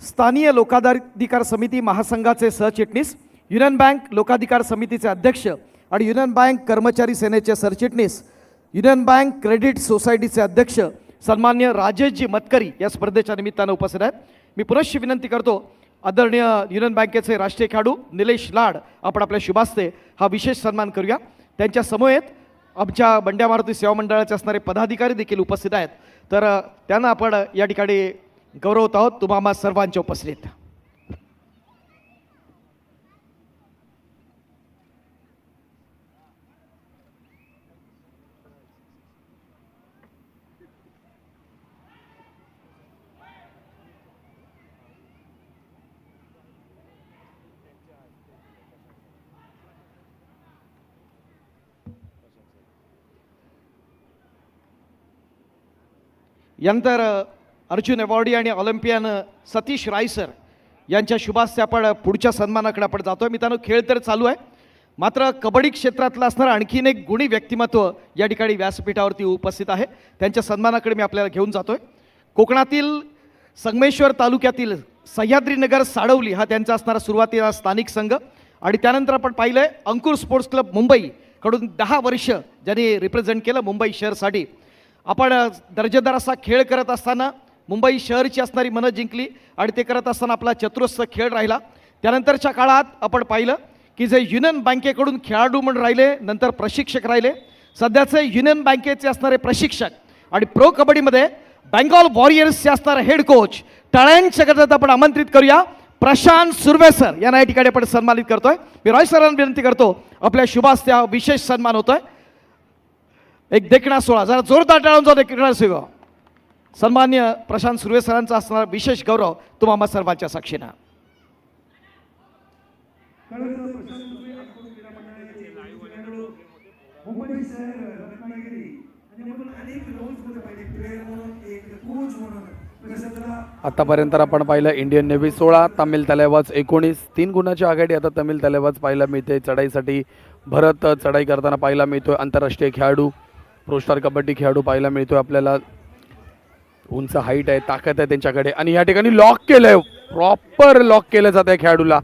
स्थानीय लोकाधिकार समिती महासंघाचे सरचिटणीस, युनियन बँक लोकाधिकार समितीचे अध्यक्ष आणि युनियन बँक कर्मचारी सेनेचे सरचिटणीस, युनियन बँक क्रेडिट सोसायटीचे अध्यक्ष सन्मान्य राजेशजी मतकरी या स्पर्धेच्या निमित्तानं उपस्थित आहेत. मी पुनश्च विनंती करतो आदरणीय युनियन बँकेचे राष्ट्रीय खेळाडू निलेश लाड आपण आपल्या शुभास्ते हा विशेष सन्मान करूया. त्यांच्या समवेत आमच्या बंड्या मारुती सेवा मंडळाचे असणारे पदाधिकारी देखील उपस्थित आहेत. तर त्यांना आपण या ठिकाणी गौरवत आहोत तुम्हा सर्वांच्या उपस्थितीत. यानंतर अर्जुन अवॉर्डी आणि ऑलिम्पियन सतीश राय सर यांच्या शुभास्ते आपण पुढच्या सन्मानाकडे आपण जातोय. मित्रांनो, खेळ तर चालू आहे, मात्र कबड्डी क्षेत्रातलं असणारं आणखीन एक गुणी व्यक्तिमत्व या ठिकाणी व्यासपीठावरती उपस्थित आहे. त्यांच्या सन्मानाकडे मी आपल्याला घेऊन जातोय. कोकणातील संगमेश्वर तालुक्यातील सह्याद्रीनगर साडवली हा त्यांचा असणारा सुरुवातीला स्थानिक संघ आणि त्यानंतर आपण पाहिलं आहे अंकुर स्पोर्ट्स क्लब मुंबई कडून 10 वर्ष ज्यांनी रिप्रेझेंट केलं मुंबई शहरसाठी. आपण दर्जेदार असा खेळ करत असताना मुंबई शहरची असणारी मनं जिंकली आणि ते करत असताना आपला चतुरस्र खेळ राहिला. त्यानंतरच्या काळात आपण पाहिलं की जे युनियन बँकेकडून खेळाडू म्हणून राहिले, नंतर प्रशिक्षक राहिले. सध्याचे युनियन बँकेचे असणारे प्रशिक्षक आणि प्रो कबड्डीमध्ये बेंगॉल वॉरियर्सचे असणारे हेड कोच टाळ्यांच्या गजरात आपण आमंत्रित करूया प्रशांत सुर्वे सर यांना या ठिकाणी आपण सन्मानित करतोय. मी रॉय सरांना विनंती करतो आपल्या शुभास्ते हा विशेष सन्मान होतोय. एक देखणा सोहळा जरा जोरदार टाळून देखणा सोहळा. सन्मान्य प्रशांत सुर्वे सरांचा असणारा विशेष गौरव तुम्हा सर्वांच्या साक्षीनं. मुंबई शहर रत्नागिरी आणि आपण अनेक रोल्समध्ये पाहिले प्लेयर म्हणून एक कोच म्हणून प्रशांतला आतापर्यंत आपण पाहिलं इंडियन नेव्ही 16 तमिल तलेवाज 19 3 गुणाची आघाडी आता तमिल तलेवाज पाहायला मिळते. चढाईसाठी भरत चढाई करताना पाहायला मिळतोय. आंतरराष्ट्रीय खेळाडू प्रोस्टार कबड्डी खेळाडू पाहायला मिळतोय आपल्याला. उंच हाईट आहे, ताकद आहे त्यांच्याकडे आणि या ठिकाणी लॉक केलंय, प्रॉपर लॉक केलं जात आहे खेळाडूला.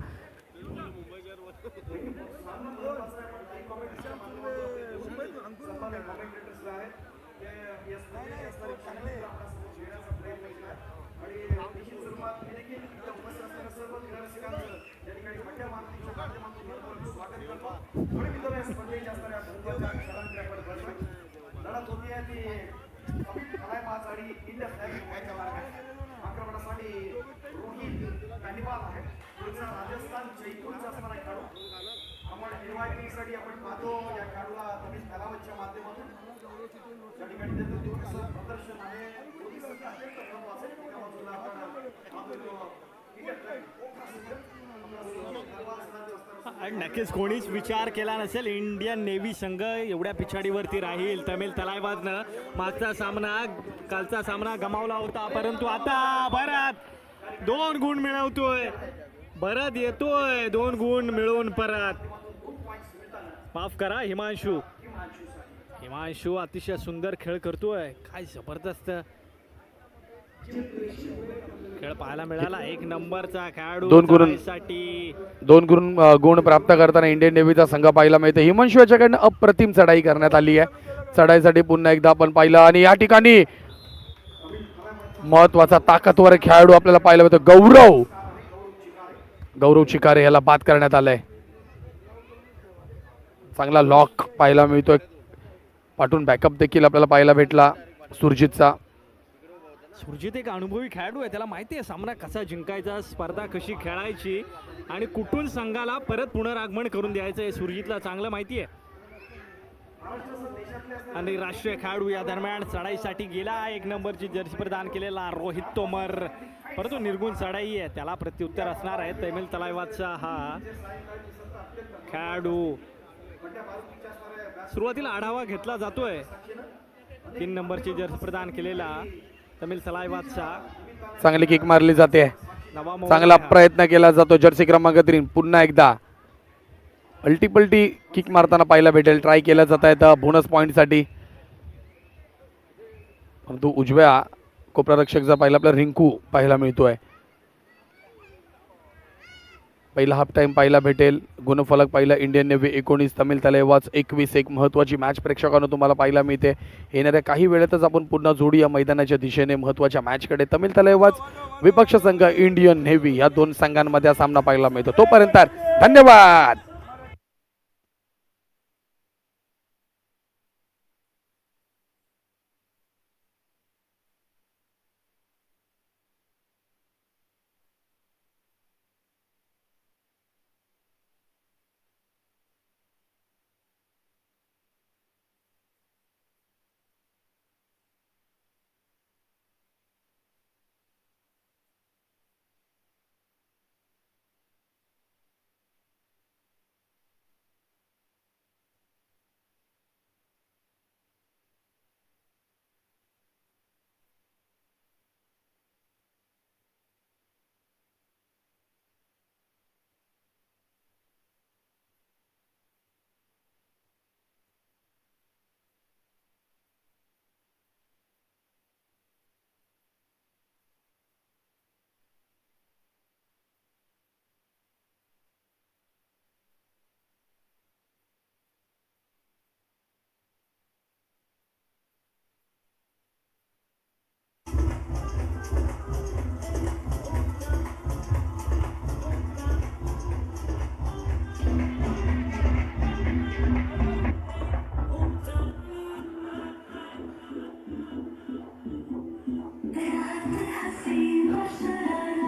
आणि नक्कीच कोणीच विचार केला नसेल इंडियन नेव्ही संघ एवढ्या पिछाडीवरती राहील. तमिल तलावाजनं मागचा सामना कालचा सामना गमावला होता, परंतु आता भरत 2 गुण मिळवतोय. भरत येतोय 2 गुण मिळवून परत. माफ करा हिमांशू अतिशय सुंदर खेळ करतोय. काय जबरदस्त खेळ पाहायला मिळाला. 1 नंबरचा खेळाडू 2 गुण प्राप्त करताना इंडियन नेव्हीचा संघ पाहायला मिळते. हिमांशू याच्याकडनं अप्रतिम चढाई करण्यात आली आहे. चढाईसाठी पुन्हा एकदा आपण पाहिलं आणि या ठिकाणी महत्वाचा ताकदवर खेळाडू आपल्याला पाहायला मिळतो. गौरव चिकारे याला बाद करण्यात आलंय. चांगला लॉक पाहायला मिळतोय. पाठून बॅकअप देखील आपल्याला पाहायला भेटला सुरजितचा. सुरजित एक अनुभवी खेळाडू आहे, त्याला माहिती आहे सामना कसा जिंकायचा, स्पर्धा कशी खेळायची आणि कुठून संघाला परत पुनरागमन करून द्यायचं हे सुरजितला चांगलं माहिती आहे. आणि राष्ट्रीय खेळाडू या दरम्यान चढाईसाठी गेला. 1 नंबरची जर्सी प्रदान केलेला रोहित तोमर, परंतु निर्गुण चढाई आहे, त्याला प्रत्युत्तर असणार आहे. तमिल तलावाचा हा खेळाडू सुरुवातीला आढावा घेतला जातोय. 3 नंबरची जर्सी प्रदान केलेला तमिल तलावाचा. चांगली किक मारली जाते, चांगला प्रयत्न केला जातो. जर्सी क्रमांक 3 पुन्हा एकदा अल्टीपल्टी किक मारताना पाहायला भेटेल. ट्राय केलं जात आहे बोनस पॉईंटसाठी, परंतु उजव्या कोपरारक्षकचा पाहिला आपला रिंकू पाहायला मिळतोय. पहिला हाफ टाइम पाहायला भेटेल. गुणफलक पाहिला इंडियन नेव्ही 19 तमिल तलेवाज 21. एक महत्त्वाची मॅच प्रेक्षकांना तुम्हाला पाहायला मिळते. येणाऱ्या काही वेळेतच आपण पुन्हा जोडी या मैदानाच्या दिशेने महत्त्वाच्या मॅचकडे. तमिल तलेवाज विपक्ष संघ इंडियन नेव्ही या 2 संघांमध्ये हा सामना पाहायला मिळतो. तोपर्यंत धन्यवाद.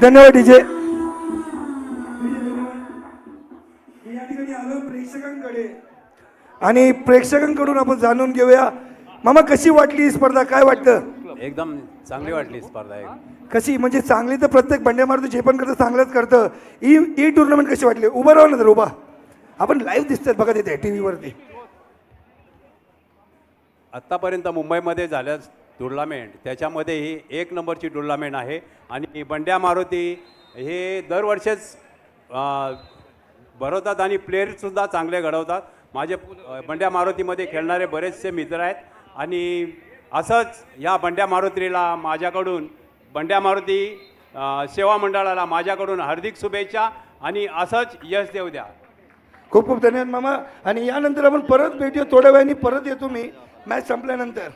धन्यवाद डीजे. या ठिकाणी आलो प्रेक्षकांकडे आणि प्रेक्षकांकडून आपण जाणून घेऊया. मामा कशी वाटली ही स्पर्धा, काय वाटतं? एकदम चांगली वाटली स्पर्धा एक. कशी म्हणजे चांगली तर प्रत्येक बंड्या मारुती जे पण करतं चांगलंच करतं. ही टुर्नामेंट कशी वाटली? उभं राहा ना जर उभा, आपण लाईव्ह दिसतात बघा तिथे TV वरती. आत्तापर्यंत मुंबईमध्ये झाल्या टुर्नामेंट त्याच्यामध्ये ही एक नंबरची टुर्नामेंट आहे आणि बंड्या मारुती हे दरवर्षीच भरवतात आणि प्लेयरसुद्धा चांगले घडवतात. माझे बंड्या मारुतीमध्ये खेळणारे बरेचसे मित्र आहेत आणि असंच या बंड्या मारुतीला माझ्याकडून बंड्या मारुती सेवा मंडळाला माझ्याकडून हार्दिक शुभेच्छा आणि असंच यश देऊ द्या. खूप खूप धन्यवाद मामा. आणि यानंतर आपण परत भेटूया थोड्या वेळाने, परत येतो मी मॅच संपल्यानंतर.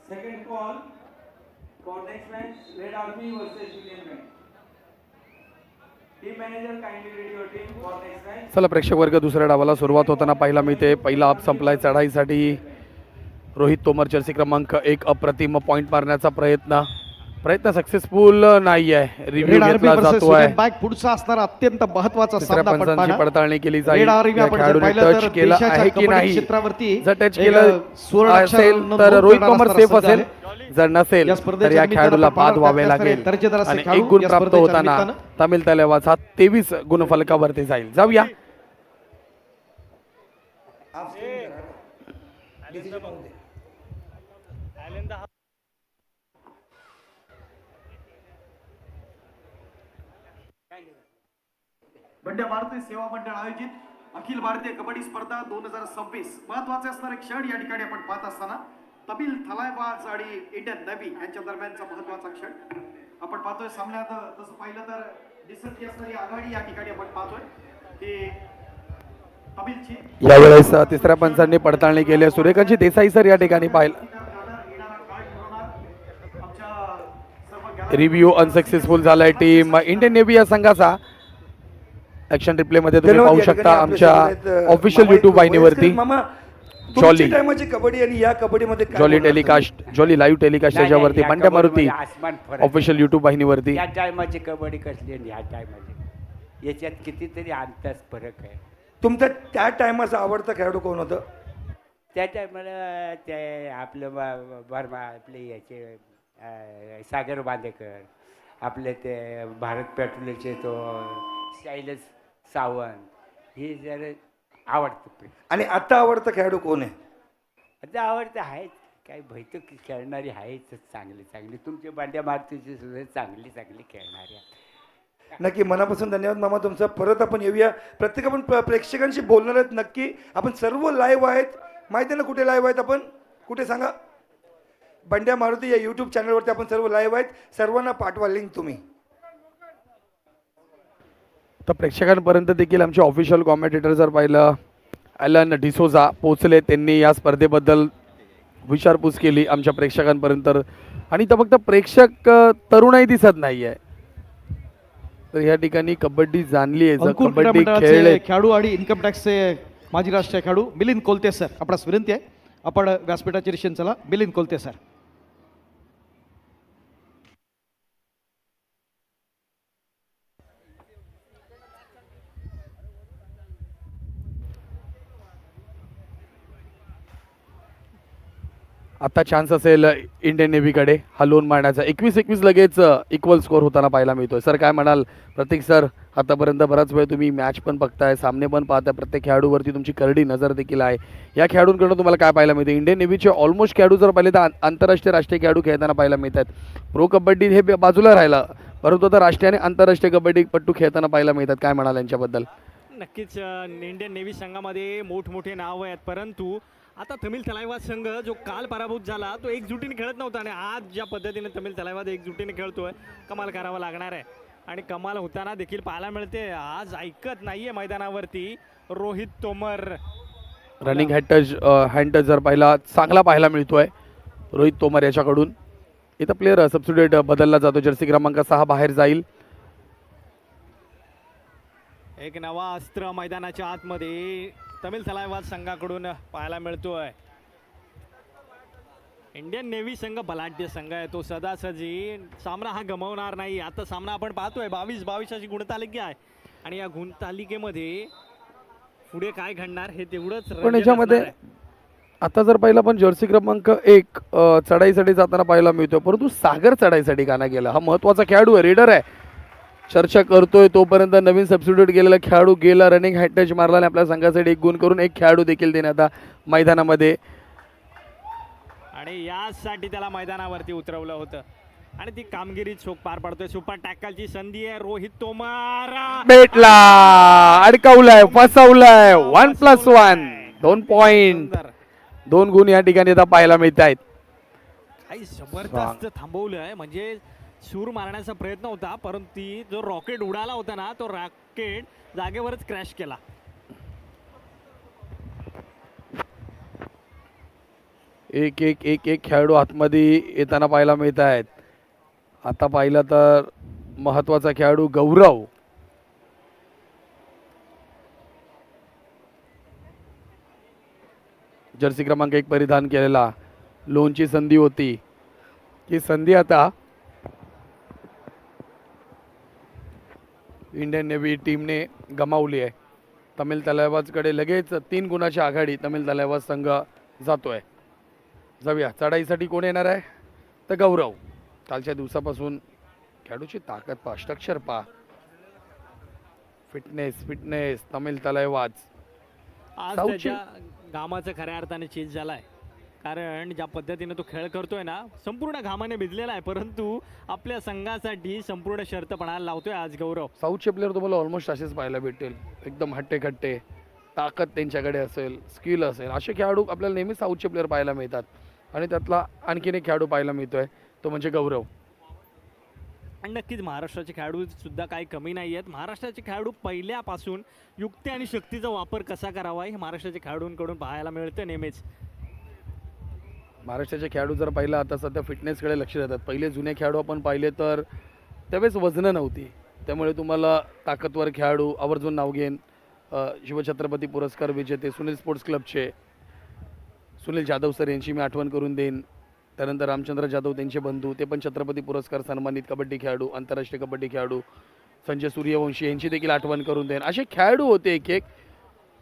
Second call for next match, Red Army versus Union Bank. Team manager kindly ready your team for next match. चला प्रेक्षक वर्ग, दुसऱ्या डावाला सुरुवात होताना पाहिला मी ते पहिला आप संपलाय. चढाईसाठी रोहित तोमर जर्सी क्रमांक 1 अप्रतिम पॉईंट मारण्याचा प्रयत्न सक्सेसफुल नाही आहे. रिव्ह्यू घेतला जातोय. पुढचा असणारा अत्यंत महत्वाचा तिसऱ्या सामना आपण पंचांची पाहणार. पडताळणी केली जाईल. रेड आर्मी या आपण जर खेळाडूने पाहिलं टच तर केला देशाच्या आहे की कबड्डी नाही, क्षेत्रावरती जर टच एक केलं सुवर्ण असेल अक्षरानं तर नोंद रोहित करणारा तोमर असणारा सेफ सध्या असेल, जर नसेल या तर स्पर्धेच्या या निमित्तानं खेळाडूला आपण बाद पाहणार व्हावे त्यात लागेल दर्जेदार असे आणि खेळाडू 1 गुण या प्राप्त स्पर्धेच्या होताना निमित्तानं तमिल तलेवास हा 23 गुणफलकावरती जाईल. जाऊया. बंड्या मारुती सेवा मंडळ आयोजित अखिल भारतीय कबड्डी स्पर्धा 2026 महत्वाचे असणारे क्षण या ठिकाणी आपण पाहत असताना तमिल थलायवाज आणि इंडियन नेव्ही यांच्या दरम्यानचा महत्वाचा क्षण आपण पाहतोय. सामन्यात तसं पाहिलं तर दिसत असणारी आघाडी या ठिकाणी आपण पाहतोय की तमिलची यावेळेस तिसऱ्या पंचांनी पडताळणी केली आहे. सूर्यकांतजी देसाई सर या ठिकाणी पाहिलं. रिव्ह्यू अनसक्सेसफुल झालाय. टीम इंडियन नेव्ही या संघाचा ऍक्शन रिप्ले मध्ये तुम्ही धन्यवाद. पाहू या ठिकाणी शकता आपल्या आमच्या सोबत ऑफिशियल मामा युट्यूब एक वाहिनीवरती मामा, जॉली तुमच्या टायमाची कबड्डी आणि या कबड्डीमध्ये काय जॉली बोलणार टेलिकास्ट, जॉली लाईव्ह टेलिकास्ट याच्यावरती या बंड्या मारुती कबड्डीमध्ये आसमान फरक आहे. ऑफिशियल युट्यूब वाहिनीवरती. या टायमाची कबड्डी कसली आणि ह्या टायमाची याच्यात कितीतरी अंदाज फरक आहे. तुमचा त्या टायमाचा आवडता खेळाडू कोण होतं? त्या टायमाला ते आपलं बर्मा आपले याचे सागर बांदेकर, आपले ते भारत पेट्रोलचे तो शैलेश सावंत, हे जर आवडतं. आणि आता आवडता खेळाडू कोण आहे? आता आवडतं आहेत काय भैतो खेळणारी आहेच चांगली चांगली. तुमचे बांड्या मारुतीचे सुद्धा चांगली चांगली खेळणारी आहेत. नक्की मनापासून धन्यवाद मामा तुमचा. परत आपण येऊया. प्रत्येक आपण प्रेक्षकांशी बोलणार आहेत नक्की. आपण सर्व लाईव्ह आहेत, माहिती आहे ना कुठे लाईव्ह आहेत आपण? कुठे सांगा? बंड्या मारुती या यूट्यूब चॅनलवरती आपण सर्व लाईव्ह आहेत. सर्वांना पाठवा लिंक तुम्ही. तर प्रेक्षकांपर्यंत देखील आमचे ऑफिशियल कॉमेंटेटर जर पाहिलं ॲलन डिसोजा पोचले. त्यांनी या स्पर्धेबद्दल विचारपूस केली आमच्या प्रेक्षकांपर्यंत. आणि तर फक्त प्रेक्षक तरुणही दिसत नाही आहे. तर या ठिकाणी कबड्डी जाणली आहे, अंकुर क्रीडा कबड्डी मंडळाचे खेळले. खेळाडू आणि इन्कम टॅक्सचे माजी राष्ट्रीय खेळाडू मिलिंद कोलते सर, आपणास विनंती आहे आपण व्यासपीठाचे रिशन चला. मिलिंद कोलते सर. आता चान्स असेल इंडियन नेव्हीकडे हा लोन मारण्याचा. 21-21 लगेच इक्वल स्कोअर होताना पाहायला मिळतोय. सर काय म्हणाल? प्रतीक सर, आतापर्यंत बराच वेळ तुम्ही मॅच पण बघताय, सामने पण पाहताय, प्रत्येक खेळाडूवरती तुमची करडी नजर देखील आहे. या खेळाडूंकडून तुम्हाला काय पाहायला मिळते? इंडियन नेव्हीचे ऑलमोस्ट खेळाडू जर पाहिले तर आंतरराष्ट्रीय राष्ट्रीय खेळाडू खेळताना पाहायला मिळतात. प्रो कबड्डी हे बाजूला राहिलं, परंतु आता राष्ट्रीय आणि आंतरराष्ट्रीय कबड्डीपट्टू खेळताना पाहायला मिळतात. काय म्हणाल यांच्याबद्दल? नक्कीच इंडियन नेव्ही संघामध्ये मोठमोठे नाव आहेत, परंतु आता तमिल तलायवाद संघ जो काल पराभूत झाला तो एकजुटीने खेळत नव्हता आणि आज ज्या पद्धतीने तमिल तलायवाद एकजुटीने खेळतोय कमाल करावा लागणार आहे. आणि कमाल होताना देखील पाहायला मिळते. आज ऐकत नाहीये मैदानावरती रोहित तोमर. रनिंग हँड जर पाहिला चांगला पाहायला मिळतोय रोहित तोमर याच्याकडून. इथं प्लेअर सबस्टिट्यूट बदलला जातो. जर्सी क्रमांक 6 बाहेर जाईल. एक नवा अस्त्र मैदानाच्या आतमध्ये तमिल तलायवाद संघाकडून पाहायला मिळतोय. इंडियन नेव्ही संघ बलाढ्य संघ आहे, तो सदासजी सामना हा गमावणार नाही. आता सामना आपण पाहतोय 22-22 अशी गुणतालिका आहे आणि या गुणतालिकेमध्ये पुढे काय घडणार हे तेवढंच पण रंजक याच्यामध्ये असणार आहे. आता जर पाहिलं पण जर्सी क्रमांक 1 चढाईसाठी जाताना पाहायला मिळतो, परंतु सागर चढाईसाठी का नाही गेला? हा महत्वाचा खेळाडू आहे, रेडर आहे. चर्चा करतोय तोपर्यंत नवीन सबस्टिट्यूट गेलेला खेळाडू गेला, रनिंग हॅट टच मारला आणि आपल्या संघासाठी 1 गुण करून 1 खेळाडू देखील देण्यात आता मैदानामध्ये. आणि यासाठी त्याला मैदानावरती उतरवलं होतं आणि ती कामगिरी चोख पार पडतोय. सुपर टॅकलची संधी आहे. रोहित तोमर भेटला, अडकवलाय, फसवलाय. 1+1 2 पॉइंट, 2 गुण या ठिकाणी आता पाहायला मिळत आहेत. काही जबरदस्त थांबवलं आहे, म्हणजे सूर मारण्याचा प्रयत्न होता, परंतु ती जो रॉकेट उडाला होता ना, तो रॉकेट जागेवरच क्रॅश केला. एक खेळाडू आतमध्ये येताना पाहायला मिळत आहेत. आता पाहिलं तर महत्वाचा खेळाडू गौरव, जर्सी क्रमांक 1 परिधान केलेला. लोनची संधी होती, ही संधी आता इंडियन नेव्ही टीमने गमावली आहे. तमिल तलावाजकडे लगेच 3 गुणाची आघाडी तमिल तलावाज संघ जातोय. जाऊया, चढाईसाठी कोण येणार आहे? तर गौरव. कालच्या दिवसापासून खेळाडूची ताकद पहा, स्ट्रक्चर पहा, फिटनेस तमिल तलावाज. आज साऊथची- त्याच्या घामाचं खऱ्या अर्थाने चेंज झालाय, कारण ज्या पद्धतीने तो खेळ करतोय ना, संपूर्ण घामाने भिजलेला आहे, परंतु आपल्या संघासाठी संपूर्ण शर्त पणाला लावतोय आज गौरव. साऊथचे प्लेअर तुम्हाला ऑलमोस्ट असेच पाहायला भेटेल, एकदम हट्टे खट्टे, ताकद त्यांच्याकडे असेल, स्किल असेल, असे खेळाडू आपल्याला नेहमी साऊथचे प्लेअर पाहायला मिळतात. आणि त्यातला आणखीन एक खेळाडू पाहायला मिळतोय, तो म्हणजे गौरव. आणि नक्कीच महाराष्ट्राचे खेळाडू सुद्धा काही कमी नाही आहेत. महाराष्ट्राचे खेळाडू पहिल्यापासून युक्ती आणि शक्तीचा वापर कसा करावा हे महाराष्ट्राच्या खेळाडूंकडून पाहायला मिळतं नेहमीच. महाराष्ट्राचे खेळाडू जर पाहिलं, आता सध्या फिटनेसकडे लक्ष देतात. पहिले जुने खेळाडू आपण पाहिले तर त्यावेळेस वजनं नव्हती, त्यामुळे तुम्हाला ताकदवर खेळाडू आवर्जून नाव घेईन. शिवछत्रपती पुरस्कार विजेते सुनील स्पोर्ट्स क्लबचे सुनील जाधव सर यांची मी आठवण करून देईन. त्यानंतर रामचंद्र जाधव त्यांचे बंधू, ते पण छत्रपती पुरस्कार सन्मानित कबड्डी खेळाडू, आंतरराष्ट्रीय कबड्डी खेळाडू. संजय सूर्यवंशी यांची देखील आठवण करून देईन. असे खेळाडू होते एक.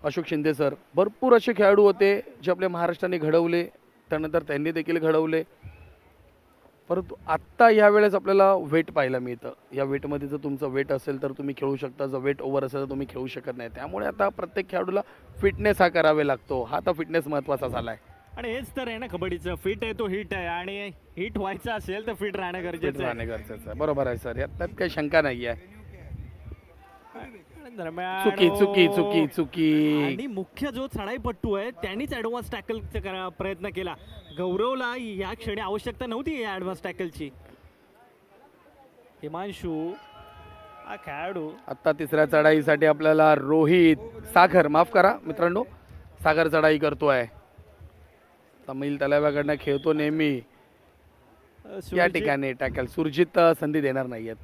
अशोक शिंदे सर, भरपूर असे खेळाडू होते जे आपल्या महाराष्ट्राने घडवले, त्यानंतर त्यांनी देखील घडवले. परंतु आत्ता यावेळेस आपल्याला वेट पाहायला मिळतं. या वेटमध्ये जर तुमचं वेट असेल तर तुम्ही खेळू शकता, जर वेट ओव्हर असेल तर तुम्ही खेळू शकत नाही. त्यामुळे आता प्रत्येक खेळाडूला फिटनेस हा करावे लागतो. हा आता फिटनेस महत्त्वाचा झाला आहे. आणि हेच तर आहे ना कबड्डीचं, फिट आहे तो हिट आहे, आणि हिट व्हायचं असेल तर फिट राहणं गरजेचं आहे. राहणे गरजेचं आहे. बरोबर आहे सर, यात काही शंका नाही आहे. दरम्यान चुकी आणि मुख्य जो चढाईपट्टू आहे त्यांनीच ॲडव्हान्स टॅकलचा प्रयत्न केला. गौरवला या क्षणी आवश्यकता नव्हती या ॲडव्हान्स टॅकलची. हिमांशू हा खेळाडू आता तिसऱ्या चढाईसाठी आपल्याला सागर माफ करा मित्रांनो, सागर चढाई करतोय. तमिल तलावाकडनं खेळतो नेहमी. या सुरजित- ठिकाणी टॅकल सुरजित संधी देणार नाहीयेत.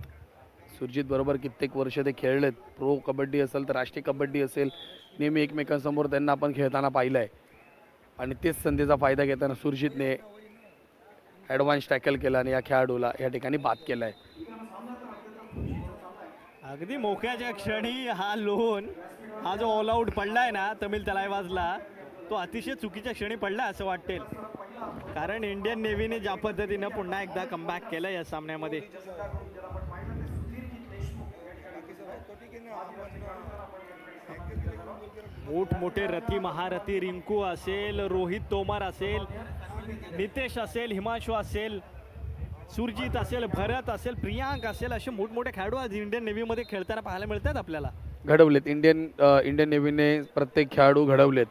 सुरजित बरोबर कित्येक वर्ष ते खेळलेत. प्रो कबड्डी असेल तर राष्ट्रीय कबड्डी असेल, नेहमी एकमेकांसमोर त्यांना आपण खेळताना पाहिलं आहे. आणि तेच संधीचा फायदा घेताना सुरजितने ॲडव्हान्स टॅकल केला आणि या खेळाडूला या ठिकाणी बाद केला आहे. अगदी मोक्याच्या क्षणी हा जो ऑल आऊट पडलाय ना तमिल तलावाजला, तो अतिशय चुकीच्या क्षणी पडला असं वाटेल, कारण इंडियन नेव्हीने ज्या पद्धतीनं पुन्हा एकदा कमबॅक केलं या सामन्यामध्ये. मोठमोठे रथी महारथी, रिंकू असेल, रोहित तोमर असेल, नितेश असेल, हिमांशू असेल, सुरजित असेल, भरत असेल, प्रियांक असेल, असे मोठमोठे खेळाडू आज इंडियन नेव्हीमध्ये खेळताना पाहायला मिळतात आपल्याला. घडवलेत इंडियन नेव्हीने प्रत्येक खेळाडू घडवलेत.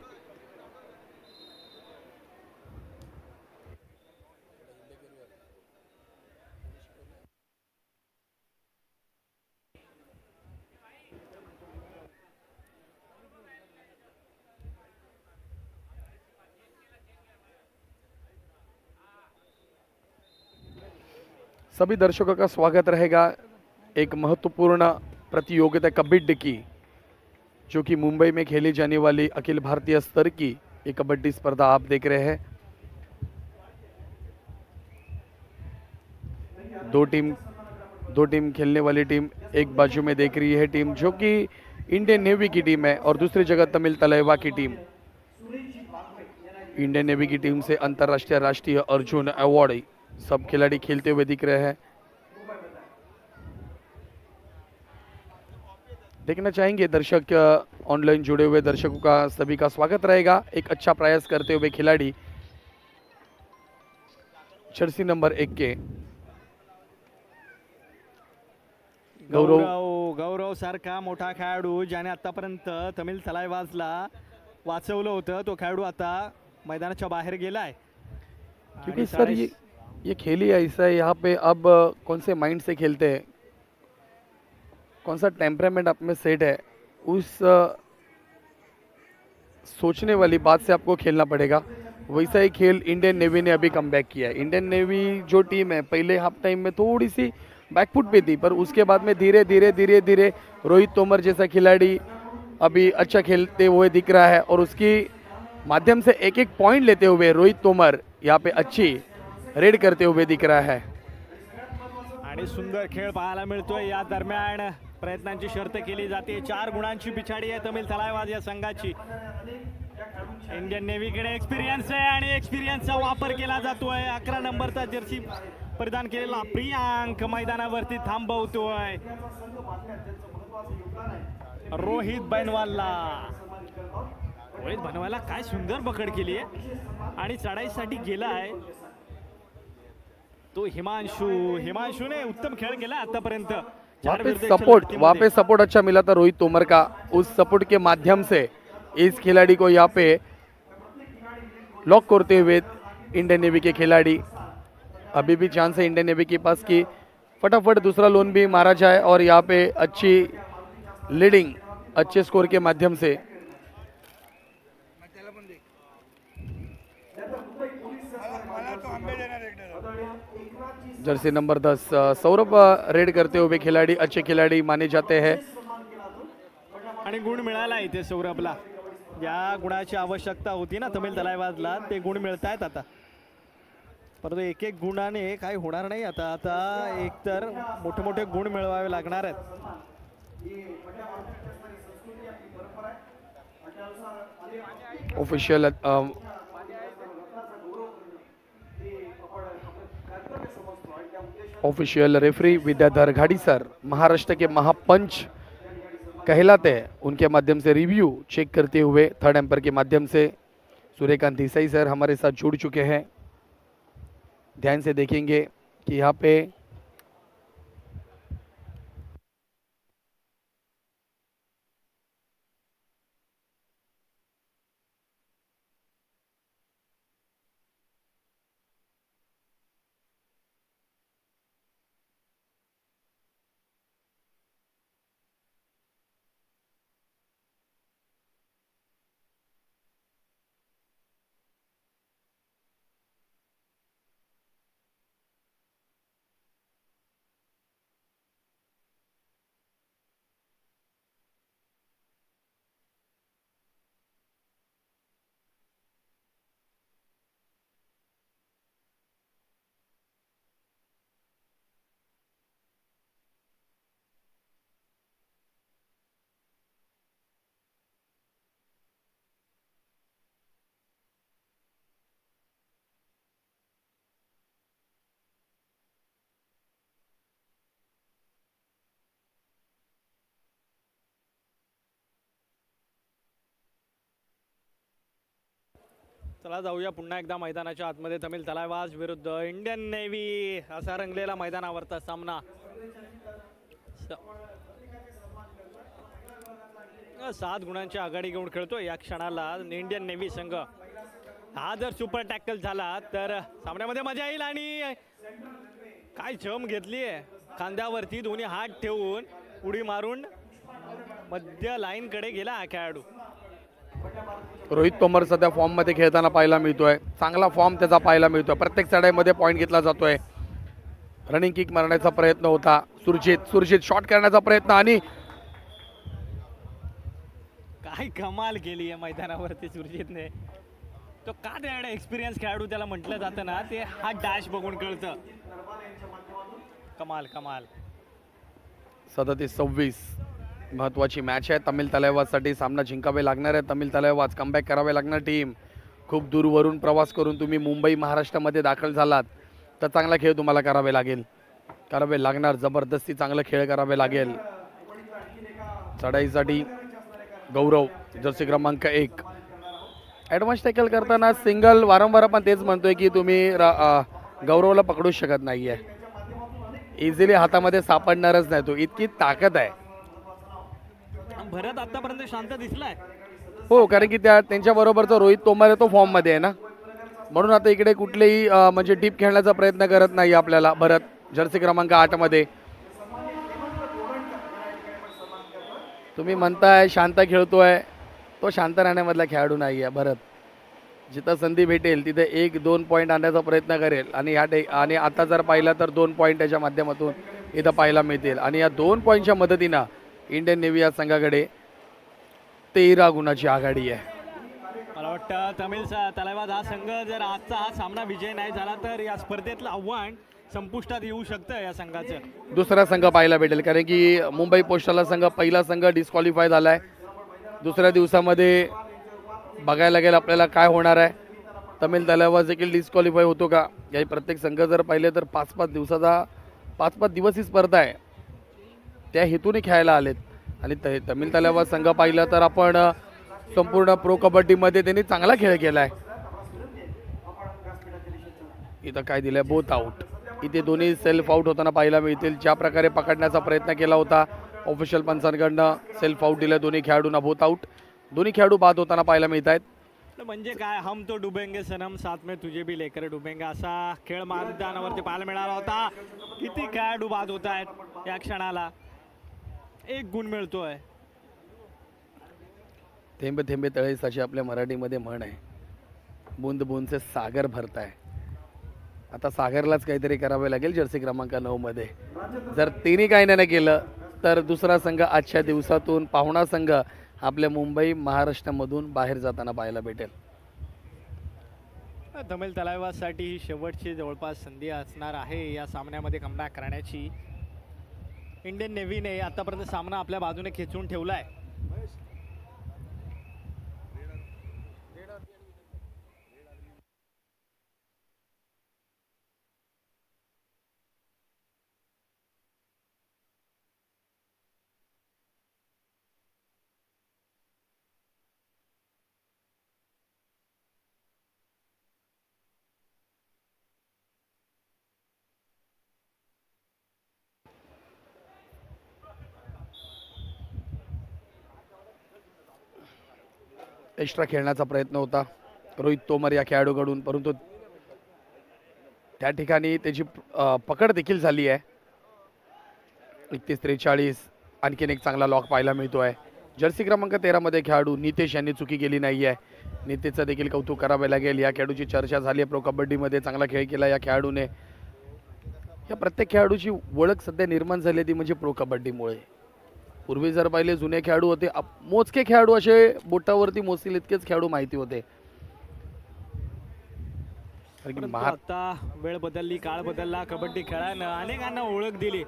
सभी दर्शकों का स्वागत रहेगा एक महत्वपूर्ण प्रतियोगिता कबड्डी की, जो कि मुंबई में खेली जाने वाली अखिल भारतीय स्तर की ये कबड्डी स्पर्धा आप देख रहे हैं. दो टीम खेलने वाली टीम एक बाजू में देख रही है टीम जो कि इंडियन नेवी की टीम है और दूसरी जगह तमिल तलैवा की टीम। इंडियन नेवी की टीम से अंतर्राष्ट्रीय राष्ट्रीय अर्जुन अवार्ड सब खिलाड़ी खेलते हुए दिख रहे हैं। देखना चाहेंगे दर्शक, ऑनलाइन जुड़े हुए दर्शकों का सभी का स्वागत रहेगा। एक अच्छा प्रयास करते हुए खिलाड़ी जर्सी नंबर 1 के गौरव सारखा मोठा खेळाडू ज्याने आतापर्यंत तमिल तलायवाजला वाचवलं होतं, तो खेळाडू आता मैदानाच्या बाहेर गेलाय। क्योंकि सर ये खेल ही ऐसा है, यहाँ पे अब कौन से माइंड से खेलते हैं, कौन सा टेम्परामेंट आप में सेट है, उस सोचने वाली बात से आपको खेलना पड़ेगा। वैसा ही खेल इंडियन नेवी ने अभी कम बैक किया है। इंडियन नेवी जो टीम है पहले हाफ टाइम में थोड़ी सी बैकफुट पे थी, पर उसके बाद में धीरे धीरे रोहित तोमर जैसा खिलाड़ी अभी अच्छा खेलते हुए दिख रहा है और उसकी माध्यम से एक पॉइंट लेते हुए रोहित तोमर यहाँ पे अच्छी रेड करते हुए दिख रहा है। आणि सुंदर खेळ पाहायला मिळतोय। या दरम्यान प्रयत्नांची शर्त केली जाते। 4 गुणांची पिछाडी आहे तमिल तलायवाज या संघाची। इंडियन नेव्हीकडे एक्सपिरियन्स आहे आणि एक्सपिरियन्सचा वापर केला जातोय। 11 नंबरचा जर्सी परिधान केलेला प्रियांक मैदानावरती थांबवतोय रोहित बनवाला काय सुंदर पकड केली आहे आणि चढाईसाठी गेलाय तो हिमांशूने उत्तम खेळ केला आतापर्यंत। वहाँ पे सपोर्ट अच्छा मिला था रोहित तोमर का। उस सपोर्ट के माध्यम से इस खिलाड़ी को यहाँ पे लॉक करते हुए इंडियन नेवी के खिलाड़ी, अभी भी चांस है इंडियन नेवी के पास कि फटाफट दूसरा लोन भी मारा जाए और यहाँ पे अच्छी लीडिंग अच्छे स्कोर के माध्यम से जर्सी नंबर 10 सौरभ रेड करते हुए खिलाड़ी अच्छे खिलाड़ी माने जाते हैं आणि गुण मिळाला इथे सौरभला। ज्या गुणाची आवश्यकता होती ना तमिल तलायवाजला ते गुण मिळतायत आता, परंतु एक गुणाने काय होणार नाही। आता एकतर मोठे गुण मिळवावे लागणार आहेत। Official referee Vidyadhar Ghadi sir Maharashtra के महापंच कहलाते हैं, उनके माध्यम से रिव्यू चेक करते हुए थर्ड एम्पायर के माध्यम से सूर्यकांत देसाई सर हमारे साथ जुड़ चुके हैं। ध्यान से देखेंगे कि यहाँ पे चला जाऊया पुन्हा एकदा मैदानाच्या आतमध्ये। तमिल तलायवाज विरुद्ध इंडियन नेव्ही असा रंगलेला मैदानावरचा सामना। 7 गुणांची आघाडी घेऊन खेळतोय या क्षणाला इंडियन नेव्ही संघ। हा जर सुपर टॅकल झाला तर सामन्यामध्ये मजा येईल। आणि काय जम घेतली आहे खांद्यावरती, दोन्ही हात ठेवून उडी मारून मध्य लाईन कडे गेला हा खेळाडू। रोहित तोमर सध्या फॉर्म मध्ये खेळताना पाहायला मिळतोय, चांगला फॉर्म त्याचा पाहायला मिळतोय। प्रत्येक चढाईमध्ये पॉइंट घेतला जातोय। रनिंग किक मारण्याचा प्रयत्न होता, सुरजित शॉट करण्याचा प्रयत्न आणि काय कमाल केली आहे मैदानावरती सुरजितने। तो का त्याकडे एक्सपिरियन्स खेळाडू त्याला म्हटलं जातं ना, ते हा डॅश बघून कळतं। कमाल कमाल. 37-26 महत्त्वाची मॅच आहे तमिल तलवारसाठी. सामना जिंकावे लागणार आहे तमिल तलवार. कमबॅक करावे लागणार टीम. खूप दूरवरून प्रवास करून तुम्ही मुंबई महाराष्ट्रामध्ये दाखल झालात तर चांगला खेळ तुम्हाला करावे लागणार. जबरदस्ती चांगला खेळ करावे लागेल. चढाईसाठी गौरव जर्सी क्रमांक 1. ॲडव्हान्स टॅकल करताना सिंगल वारंवार आपण तेच म्हणतोय की तुम्ही गौरवला पकडू शकत नाही आहे. इझिली हातामध्ये सापडणारच नाही तो. इतकी ताकद आहे. भरत आतापर्यंत शांत दिसलाय. हो कारण की त्यांच्याबरोबरचा रोहित तोमर तो फॉर्ममध्ये आहे ना, म्हणून आता इकडे कुठलेही म्हणजे डीप खेळण्याचा प्रयत्न करत नाही आपल्याला भरत. जर्सी क्रमांक 8 मध्ये तुम्ही म्हणताय शांत खेळतोय, तो शांत राहण्यामधला खेळाडू नाही आहे भरत. जिथं संधी भेटेल तिथे 1-2 पॉईंट आणण्याचा प्रयत्न करेल आणि आणि आता जर पाहिलं तर 2 पॉईंट त्याच्या माध्यमातून इथं पाहायला मिळतील. आणि या 2 पॉईंटच्या मदतीनं इंडियन नेव्ही या संघाकडे 13 गुणाची आघाडी आहे. मला वाटतं तमिल तलवार हा संघ जर आजचा हा सामना विजय नाही झाला तर या स्पर्धेतलं आव्हान संपुष्टात येऊ शकतं या संघाचं. दुसरा संघ पाहायला भेटेल कारण की मुंबई पोस्टल संघ पहिला संघ डिस्क्वालिफाय झाला आहे. दुसऱ्या दिवसामध्ये बघायला गेलं आपल्याला काय होणार आहे. तमिल तलवार देखील डिस्क्वालिफाय होतो का. या प्रत्येक संघ जर पाहिले तर 5-5 दिवस ही स्पर्धा आहे. त्या हेतूने खेळायला आलेत. आणि तमिल तलवार संघ पाहिलं तर आपण संपूर्ण प्रो कबड्डीमध्ये त्यांनी चांगला खेळ केला आहे. इथं काय दिलं बोथ आऊट. इथे दोन्ही सेल्फ आऊट होताना पाहायला मिळतील. ज्या प्रकारे पकडण्याचा प्रयत्न केला होता ऑफिशियल पंचांकडनं सेल्फ आऊट दिलं दोन्ही खेळाडूंना बोथ आऊट. दोन्ही खेळाडू बाद होताना पाहायला मिळत आहेत. म्हणजे काय हम तो डुबेंगे सनम साथ में तुझे भी लेकर डुबेंगे असा खेळ मैदानावरती पाहायला मिळाला होता. किती खेळाडू बाद होत आहेत या क्षणाला. 1 गुण मिळतोय. थेंबे थेंबे तळे साची आपल्या मराठीमध्ये म्हण आहे. बूंद बूंदचे सागर भरताय. आता सागरलाच काहीतरी करावे लागेल जर्सी क्रमांक 9 मध्ये. जर तिने काही नाही केलं तर दुसरा संघ आजच्या दिवसातून पाहुणा संघ आपल्या मुंबई महाराष्ट्रामधून बाहेर जाताना पाहायला भेटेल. तमिल तलवारसाठी ही शेवटची जवळपास संधी असणार आहे या सामन्यामध्ये कमबॅक करण्याची. इंडियन नेव्हीने आतापर्यंत सामना आपल्या बाजूने खेचून ठेवलाय. एक्स्ट्रा खेळण्याचा प्रयत्न होता रोहित तोमर या खेळाडूकडून, परंतु त्या ठिकाणी त्याची पकड देखील झाली आहे. 31-43 आणखीन एक चांगला लॉक पाहायला मिळतोय. जर्सी क्रमांक 13 मध्ये खेळाडू नितेश यांनी चुकी केली नाही आहे. नितेशचं देखील कौतुक करावे लागेल. या खेळाडूची चर्चा झाली आहे प्रो कबड्डीमध्ये. चांगला खेळ केला या खेळाडूने. या प्रत्येक खेळाडूची ओळख सध्या निर्माण झाली ती म्हणजे प्रो कबड्डीमुळे. पूर्वी जर पाहिले जुने खेळाडू होते, मोजके खेळाडू असे बोटावरती मोजतील इतकेच खेळाडू माहिती होते. आता वेळ बदलली, काळ बदलला. कबड्डी खेळानं अनेकांना ओळख दिली,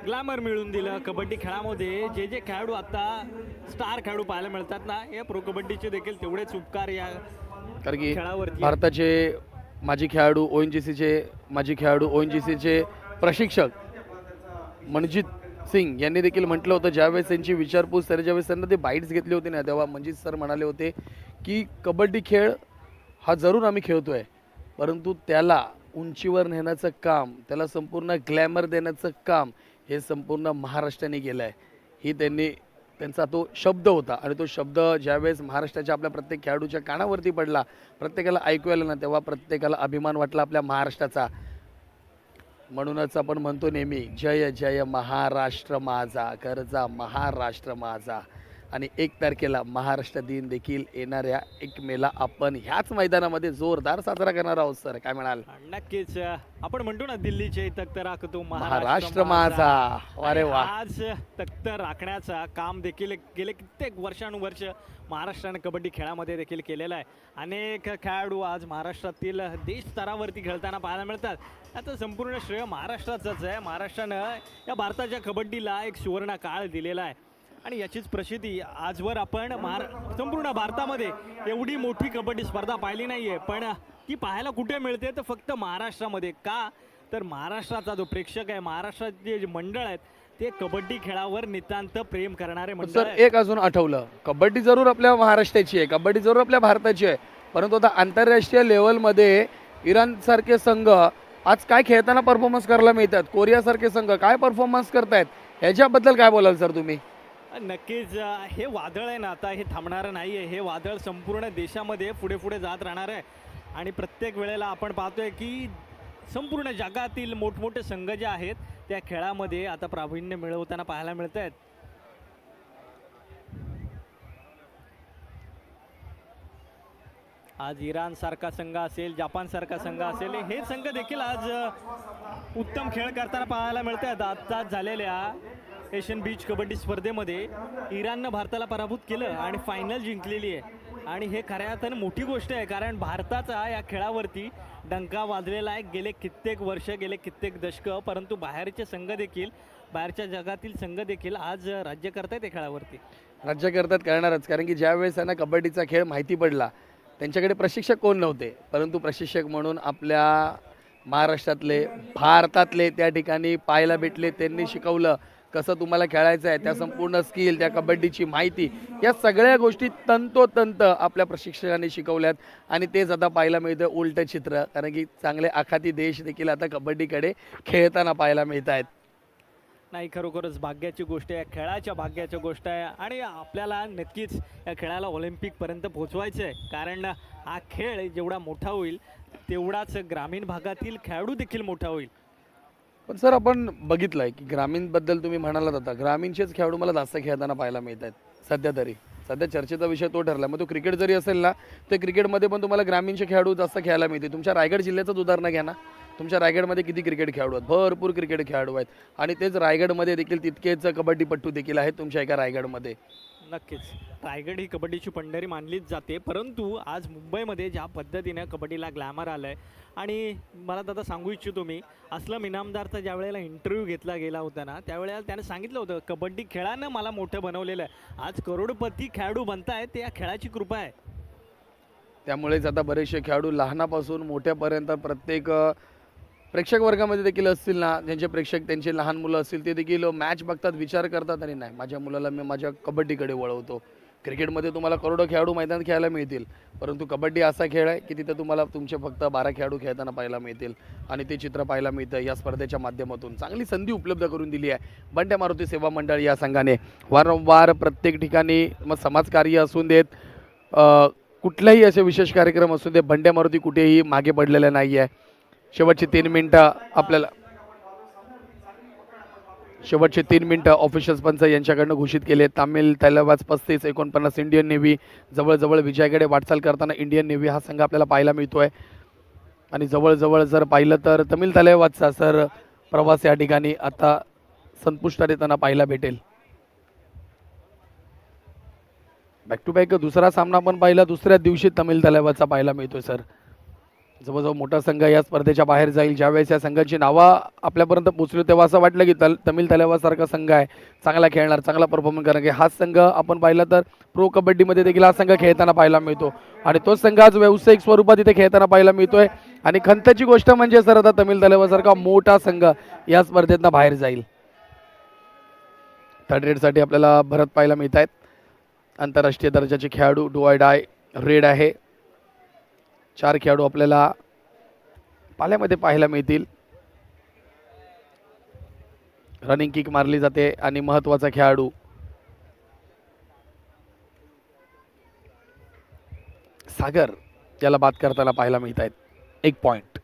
ग्लॅमर मिळून दिलं. कबड्डी खेळामध्ये जे जे खेळाडू आता स्टार खेळाडू पाहायला मिळतात ना, या प्रो कबड्डीचे देखील तेवढेच उपकार या कारण की खेळावरती. भारताचे माजी खेळाडू ONGCचे प्रशिक्षक मनजित सिंग यांनी देखील म्हटलं होतं ज्यावेळेस त्यांची विचारपूस तर ज्यावेळेस त्यांना ते बाईट्स घेतले होते ना, तेव्हा मनजित सर म्हणाले होते की कबड्डी खेळ हा जरूर आम्ही खेळतोय, परंतु त्याला उंचीवर नेण्याचं काम, त्याला संपूर्ण ग्लॅमर देण्याचं काम हे संपूर्ण महाराष्ट्राने केलं आहे. ही त्यांचा तो शब्द होता. आणि तो शब्द ज्यावेळेस महाराष्ट्राच्या आपल्या प्रत्येक खेळाडूच्या कानावरती पडला, प्रत्येकाला ऐकू आलं ना, तेव्हा प्रत्येकाला अभिमान वाटला आपल्या महाराष्ट्राचा. म्हणूनच आपण म्हणतो नेहमी जय जय महाराष्ट्र माझा, करजा महाराष्ट्र माझा. आणि 1 तारखेला महाराष्ट्र दिन देखील येणाऱ्या 1 मेला आपण ह्याच मैदानामध्ये जोरदार साजरा करणार आहोत सर, काय म्हणाल? नक्कीच आपण म्हणतो ना दिल्लीचे तख्त राखतो महाराष्ट्र माझा. अरे वा. आज तख्त राखण्याचा काम देखील गेले कित्येक वर्षानुवर्ष महाराष्ट्राने कबड्डी खेळामध्ये देखील केलेलं आहे. अनेक खेळाडू आज महाराष्ट्रातील देश स्तरावरती खेळताना पाहायला मिळतात. आता संपूर्ण श्रेय महाराष्ट्राचंच आहे. महाराष्ट्रानं या भारताच्या कबड्डीला एक सुवर्ण काळ दिलेला आहे आणि याचीच प्रसिद्धी आजवर आपण संपूर्ण भारतामध्ये एवढी मोठी कबड्डी स्पर्धा पाहिली नाही आहे, पण ती पाहायला कुठे मिळते तर फक्त महाराष्ट्रामध्ये. का तर महाराष्ट्राचा जो प्रेक्षक आहे, महाराष्ट्राचे जे मंडळ आहेत ते कबड्डी खेळावर नितांत प्रेम करणारे मंडळ सर आहेत. एक अजून आठवलं, कबड्डी जरूर आपल्या महाराष्ट्राची आहे, कबड्डी जरूर आपल्या भारताची आहे, परंतु आता आंतरराष्ट्रीय लेवलमध्ये इराणसारखे संघ आज काय खेळताना परफॉर्मन्स करायला मिळतात, कोरियासारखे संघ काय परफॉर्मन्स करतायत, ह्याच्याबद्दल काय बोलाल सर तुम्ही? नक्कीच हे वादळ आहे ना, आता हे थांबणारं नाही आहे. हे वादळ संपूर्ण देशामध्ये पुढे पुढे जात राहणार आहे आणि प्रत्येक वेळेला आपण पाहतोय की संपूर्ण जगातील मोठमोठे संघ जे आहेत त्या खेळामध्ये आता प्रावीण्य मिळवताना पाहायला मिळत आहेत. आज इराण सारखा संघ असेल, जपान सारखा संघ असेल, हे संघ देखील आज उत्तम खेळ करताना पाहायला मिळत आहेत. आत्ताच झालेल्या एशियन बीच कबड्डी स्पर्धेमध्ये इराणनं भारताला पराभूत केलं आणि फायनल जिंकलेली आहे आणि हे खऱ्या अर्थानं मोठी गोष्ट आहे, कारण भारताचा या खेळावरती डंका वाजलेला आहे गेले कित्येक वर्ष, गेले कित्येक दशकं, परंतु बाहेरचे संघ देखील, बाहेरच्या जगातील संघ देखील आज राज्य करतायत या खेळावरती. राज्य करतात, करणारच, कारण की ज्यावेळेस त्यांना कबड्डीचा खेळ माहिती पडला त्यांच्याकडे प्रशिक्षक कोण नव्हते, परंतु प्रशिक्षक म्हणून आपल्या महाराष्ट्रातले, भारतातले त्या ठिकाणी पाहायला भेटले. त्यांनी शिकवलं कसं तुम्हाला खेळायचं आहे, त्या संपूर्ण स्किल, त्या कबड्डीची माहिती, या सगळ्या गोष्टी तंतोतंत आपल्या प्रशिक्षकांनी शिकवल्यात आणि तेच आता पाहायला मिळतं उलटं चित्र, कारण की चांगले आखाती देश देखील आता कबड्डीकडे खेळताना पाहायला मिळत आहेत. नाही, खरोखरच भाग्याची गोष्ट आहे, खेळाच्या भाग्याची गोष्ट आहे आणि आपल्याला नक्कीच या खेळाला ऑलिम्पिकपर्यंत पोहोचवायचं आहे, कारण हा खेळ जेवढा मोठा होईल तेवढाच ग्रामीण भागातील खेळाडू देखील मोठा होईल. पण सर आपण बघितलं आहे की ग्रामीणबद्दल तुम्ही म्हणालात, आता ग्रामीणचेच खेळाडू मला जास्त खेळताना पाहायला मिळत आहेत सध्या तरी. सध्या चर्चेचा विषय तो ठरला, मग तो क्रिकेट जरी असेल ना, तर क्रिकेटमध्ये पण तुम्हाला ग्रामीणचे खेळाडू जास्त खेळायला मिळते. तुमच्या रायगड जिल्ह्याचंच उदाहरण घ्या ना, तुमच्या रायगडमध्ये किती क्रिकेट खेळाडू आहेत, भरपूर क्रिकेट खेळाडू आहेत आणि तेच रायगडमध्ये देखील तितकेच कबड्डीपट्टू देखील आहेत तुमच्या एका रायगडमध्ये. नक्कीच रायगड ही कबड्डीची पंढरी मानलीच जाते, परंतु आज मुंबईमध्ये ज्या पद्धतीने कबड्डीला ग्लॅमर आलं आहे आणि मला आता सांगू इच्छितो मी, असलम इनामदारचा ज्या वेळेला इंटरव्ह्यू घेतला गेला होता ना, त्यावेळेला त्याने सांगितलं होतं कबड्डी खेळानं मला मोठं बनवलेलं आहे. आज करोडपती खेळाडू बनतायत ते या खेळाची कृपा आहे. त्यामुळेच आता बरेचसे खेळाडू लहानापासून मोठ्यापर्यंत प्रत्येक प्रेक्षक वर्गामध्ये देखील असतील ना, ज्यांचे प्रेक्षक त्यांचे लहान मुलं असतील ते देखील मॅच बघतात, विचार करतात आणि नाही माझ्या मुलाला मी माझ्या कबड्डीकडे वळवतो. क्रिकेटमध्ये तुम्हाला करोडो खेळाडू मैदानात खेळायला मिळतील, परंतु कबड्डी असा खेळ आहे की तिथं तुम्हाला तुमचे फक्त 12 खेळाडू खेळताना पाहायला मिळतील आणि ते चित्र पाहायला मिळतं या स्पर्धेच्या माध्यमातून. चांगली संधी उपलब्ध करून दिली आहे बंड्या मारुती सेवा मंडळ या संघाने. वारंवार प्रत्येक ठिकाणी मग समाजकार्य असून देत, कुठलाही असे विशेष कार्यक्रम असू दे, बंड्या मारुती कुठेही मागे पडलेला नाही आहे. शेवटचे 3 मिनटं आपल्याला शेवटचे 3 मिनटं ऑफिशियल पंच यांच्याकडनं घोषित केले. तामिळ तलवाज 35-49 इंडियन नेव्ही जवळजवळ विजयाकडे वाटचाल करताना इंडियन नेव्ही हा संघ आपल्याला पाहायला मिळतोय आणि जवळजवळ जर पाहिलं तर तमिळ तलवाजचा सर प्रवास या ठिकाणी आता संपुष्टात येताना पाहायला भेटेल. बॅक टू बॅक दुसरा सामना पण पाहिला, दुसऱ्या दिवशी तमिळ तलवाजचा पाहायला मिळतोय सर. जवळजवळ मोठा संघ या स्पर्धेच्या बाहेर जाईल. ज्यावेळेस या संघाची नावं आपल्यापर्यंत पोहोचली तेव्हा असं वाटलं की तमिळ तलवाजसारखा संघ आहे, चांगला खेळणार, चांगला परफॉर्मन्स करणार, की हाच संघ आपण पाहिला तर प्रो कबड्डीमध्ये देखील हा संघ खेळताना पाहायला मिळतो आणि तोच संघ आज व्यावसायिक स्वरूपात इथे खेळताना पाहायला मिळतोय. आणि खंतची गोष्ट म्हणजे सर आता तमिळ तलवाजसारखा मोठा संघ या स्पर्धेतनं बाहेर जाईल. थर्ड रेडसाठी आपल्याला भरत पाहायला मिळत आहेत. आंतरराष्ट्रीय दर्जाचे खेळाडू, डू ऑर डाय रेड आहे. 4 खेळाडू आपल्याला पाल्यामध्ये पाहायला मिळतील. रनिंग किक मारली जाते आणि महत्त्वाचा खेळाडू सागर याला बाद करताना पाहायला मिळत आहेत. 1 पॉइंट.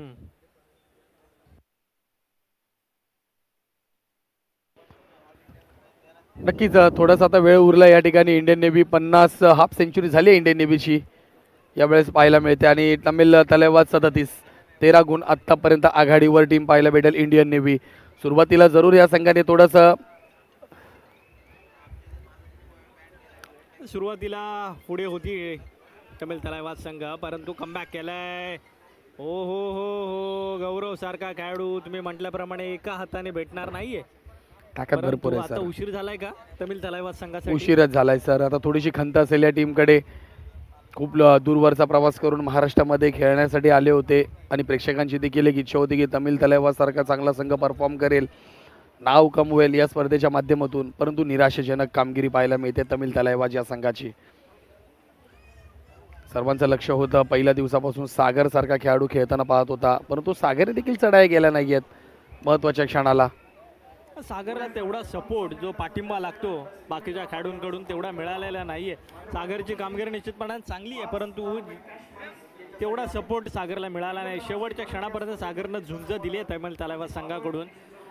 हम्म. नक्कीच थोडासा आता वेळ उरला या ठिकाणी. इंडियन नेव्ही 50 हाफ सेंचुरी झाली आहे इंडियन नेव्हीची यावेळेस पाहायला मिळते आणि तमिळ तलेवाद 37 13 गुण आत्तापर्यंत आघाडीवर टीम पाहायला भेटेल इंडियन नेव्ही. सुरुवातीला जरूर या संघाने थोडंसं सुरुवातीला पुढे होती तमिळ तलावाद संघ, परंतु कमबॅक केलाय. हो हो हो हो, गौरव सारखा खेळाडू तुम्ही म्हटल्याप्रमाणे एका हाताने भेटणार नाहीये. ताकद परंतु भरपूर आहे आता सर. उशीर झालाय का तमिळ तलावाद संघासाठी? उशीरच झालाय सर. आता थोडीशी खंत असेल या टीमकडे. खूप दूरवरचा प्रवास करून महाराष्ट्रामध्ये खेळण्यासाठी आले होते आणि प्रेक्षकांची देखील एक इच्छा होती की तमिळ तलावासारखा चांगला संघ परफॉर्म करेल, नाव कमवेल या स्पर्धेच्या माध्यमातून. परंतु निराशाजनक कामगिरी पाहायला मिळते तमिळ तलावाज या संघाची. सर्वांचं लक्ष होतं पहिल्या दिवसापासून सागर सारखा खेळाडू खेळताना पाहत होता, परंतु सागरने देखील चढाया गेल्या नाही आहेत महत्त्वाच्या क्षणाला. सागरला तेवढा सपोर्ट जो पाठिंबा लागतो बाकीच्या खेळाडूंकडून तेवढा मिळालेला नाहीये. सागरची कामगिरी निश्चितपणाने चांगली आहे, परंतु तेवढा सपोर्ट सागरला मिळाला नाही. शेवटच्या क्षणापर्यंत सागरनं झुंज दिली आहे तमिळ तलावाद संघाकडून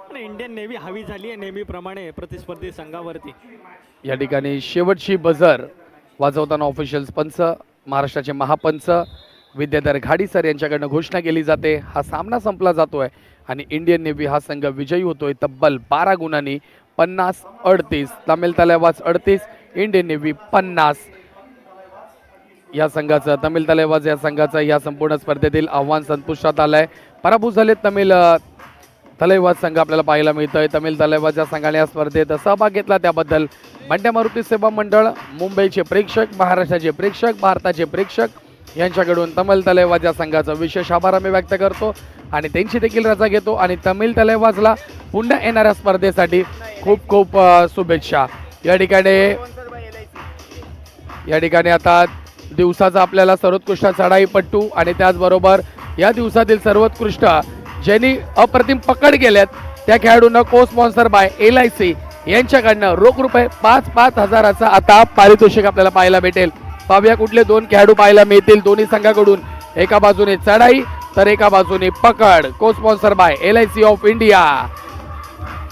आणि इंडियन नेव्ही हवी झाली आहे नेहमीप्रमाणे प्रतिस्पर्धी संघावरती. या ठिकाणी शेवटची बझर वाजवताना ऑफिशियल्स पंच, महाराष्ट्राचे महापंच विद्याधर घाडी सर यांच्याकडनं घोषणा केली जाते. हा सामना संपला जातोय आणि इंडियन नेव्ही हा संघ विजयी होतोय तब्बल 12 गुणांनी. 50-38 तमिळ तलावाज 38 इंडियन नेव्ही 50. या संघाचं तमिळ तलावाज या संघाचं या संपूर्ण स्पर्धेतील आव्हान संपुष्टात आलंय. पराभूत झाले तमिळ तलावाज संघ आपल्याला पाहायला मिळतोय. तमिळ तलावाज या संघाने या स्पर्धेत सहभाग घेतला त्याबद्दल बंड्या मारुती सेवा मंडळ, मुंबईचे प्रेक्षक, महाराष्ट्राचे प्रेक्षक, भारताचे प्रेक्षक यांच्याकडून तमिळ तलावाज या संघाचा विशेष आभार आम्ही व्यक्त करतो आणि त्यांची देखील रजा घेतो आणि तमिळ तलावाजला पुन्हा येणाऱ्या स्पर्धेसाठी खूप खूप शुभेच्छा. या ठिकाणी आता दिवसाचा आपल्याला सर्वोत्कृष्ट चढाईपट्टू आणि त्याचबरोबर या दिवसातील सर्वोत्कृष्ट ज्यांनी अप्रतिम पकड केल्यात त्या खेळाडूंना को स्पॉन्सर बाय LIC यांच्याकडनं रोख रुपये 5-5 हजाराचा आता पारितोषिक आपल्याला पाहायला भेटेल. पाहूया कुठले दोन खेळाडू पाहायला मिळतील दोन्ही संघाकडून. एका बाजूने चढाई तर एका बाजूने पकड. को sponsor by LIC of India.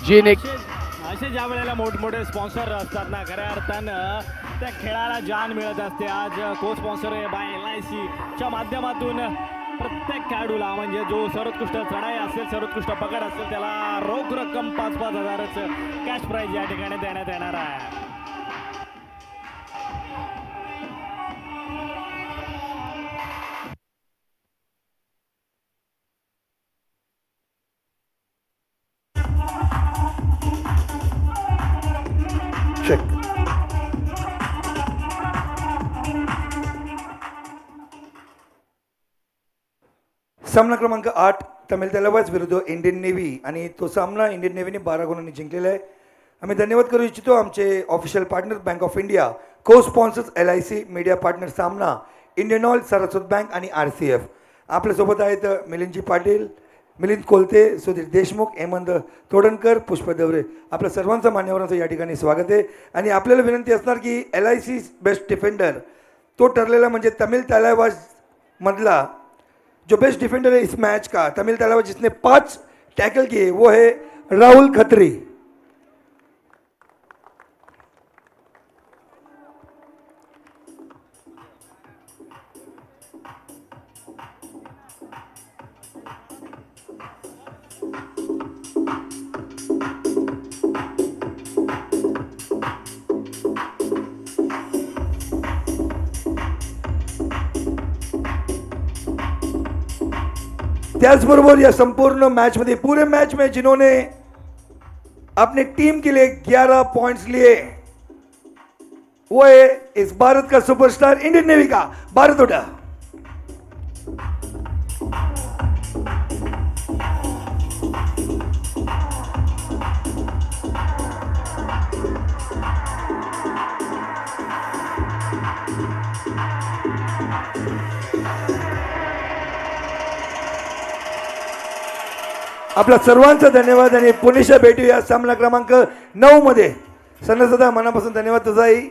जिने असे ज्या वेळेला मोठमोठे स्पॉन्सर असतात ना, खऱ्या अर्थानं त्या खेळाला जान मिळत असते. आज को स्पॉन्सर बाय LIC च्या माध्यमातून प्रत्येक खेळाडूला म्हणजे जो सर्वोत्कृष्ट चढाई असेल, सर्वोत्कृष्ट पकड असेल, त्याला रोख रक्कम 5-5 हजाराचं कॅश प्राईज या ठिकाणी देण्यात येणार आहे. चेक. सामना क्रमांक 8 तमिळ तलावाज विरुद्ध इंडियन नेव्ही आणि तो सामना इंडियन नेव्हीने 12 गुणांनी जिंकलेला आहे. आम्ही धन्यवाद करू इच्छितो आमचे official partner bank of India, co sponsors LIC, media partner Saamana Indian oil, Saraswat bank आणि RCF. आपल्यासोबत आहेत मिलिंदजी पाटील, मिलिंद कोलते, सुधीर देशमुख, हेमंत तोडणकर, पुष्प देवरे. आपल्या सर्वांचं मान्यवरांचं या ठिकाणी स्वागत आहे आणि आपल्याला विनंती असणार की LIC बेस्ट डिफेंडर तो ठरलेला म्हणजे तमिळ तलावाज मधला जो बेस्ट डिफेंडर है इस मैच का, तमिल तलावाज जिसने 5 टैकल किए वो है राहुल खत्री. त्याचबरोबर या संपूर्ण मैच में, पूरे मैच में जिन्होंने अपने टीम के लिए 11 पॉइंट्स लिए वो है इस भारत का सुपरस्टार इंडियन नेवी का भारत हुड्डा. आपल्या सर्वांचा धन्यवाद आणि पुन्हा भेटूया सामना क्रमांक 9 मध्ये. सनसदा मनापासून धन्यवाद तुझाही.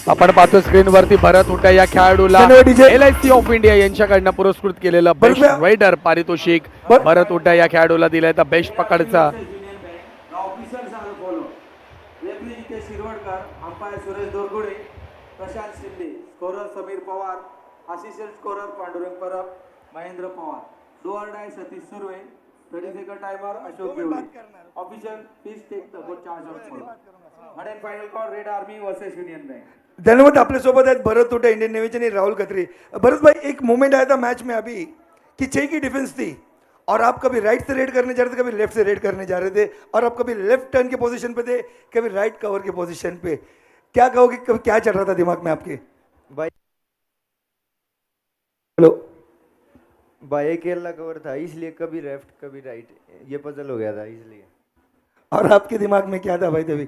आपण पाहतो स्क्रीनवरती भरत हुड्डा या खेळाडूला धन्यवाद DJ. LIC ऑफ इंडिया यांच्याकडनं पुरस्कृत केलेलं बेस्ट बरं. रायडर पारितोषिक बरं. भरत हुड्डा या खेळाडूला दिलाय तर बेस्ट पकडचा Union Bank. The officers are follow. Referee K Shirwadkar, umpire Suresh Dorgude, Prashant Shinde, scorer Sameer Pawar, assistant scorer Pandurang Parab, Mahendra Pawar, do or die Satish Surve, 30 second timer Ashok Devle. Official please take the good charge of follow. आणि final call Red Army versus Union Bank. धन्यवाद. आपल्या सोबत आहेत भरत Hooda Indian navy आणि राहुल खत्री. भरत भाई, एक moment आया था मैच में अभी कि 6 की डिफेंस थी और आप कभी राइट से रेड करने जा रहे थे, कभी लेफ्ट से रेड करने जा रहे थे, और आप कभी लेफ्ट टर्न के पोजीशन पे थे, कभी राइट कवर के पोजीशन पे. क्या कहोगे, कभी क्या चल रहा था दिमाग में आपके? भाई हेलो. बाएं केरला कवर था, इसलिए कभी लेफ्ट कभी राइट, ये पजल हो गया था इसलिए. और आपके दिमाग में क्या था भाई तभी?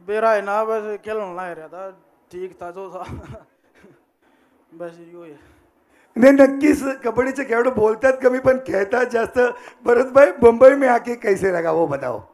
मेरा है ना बस खेलना नहीं रहा था, ठीक था जो था बस यो आहे. नाही, नक्कीच कबड्डीचे खेळाडू बोलतात कमी पण खेळतात जास्त. भरत भाई, मुंबई में आके कैसे लगा वो बताओ.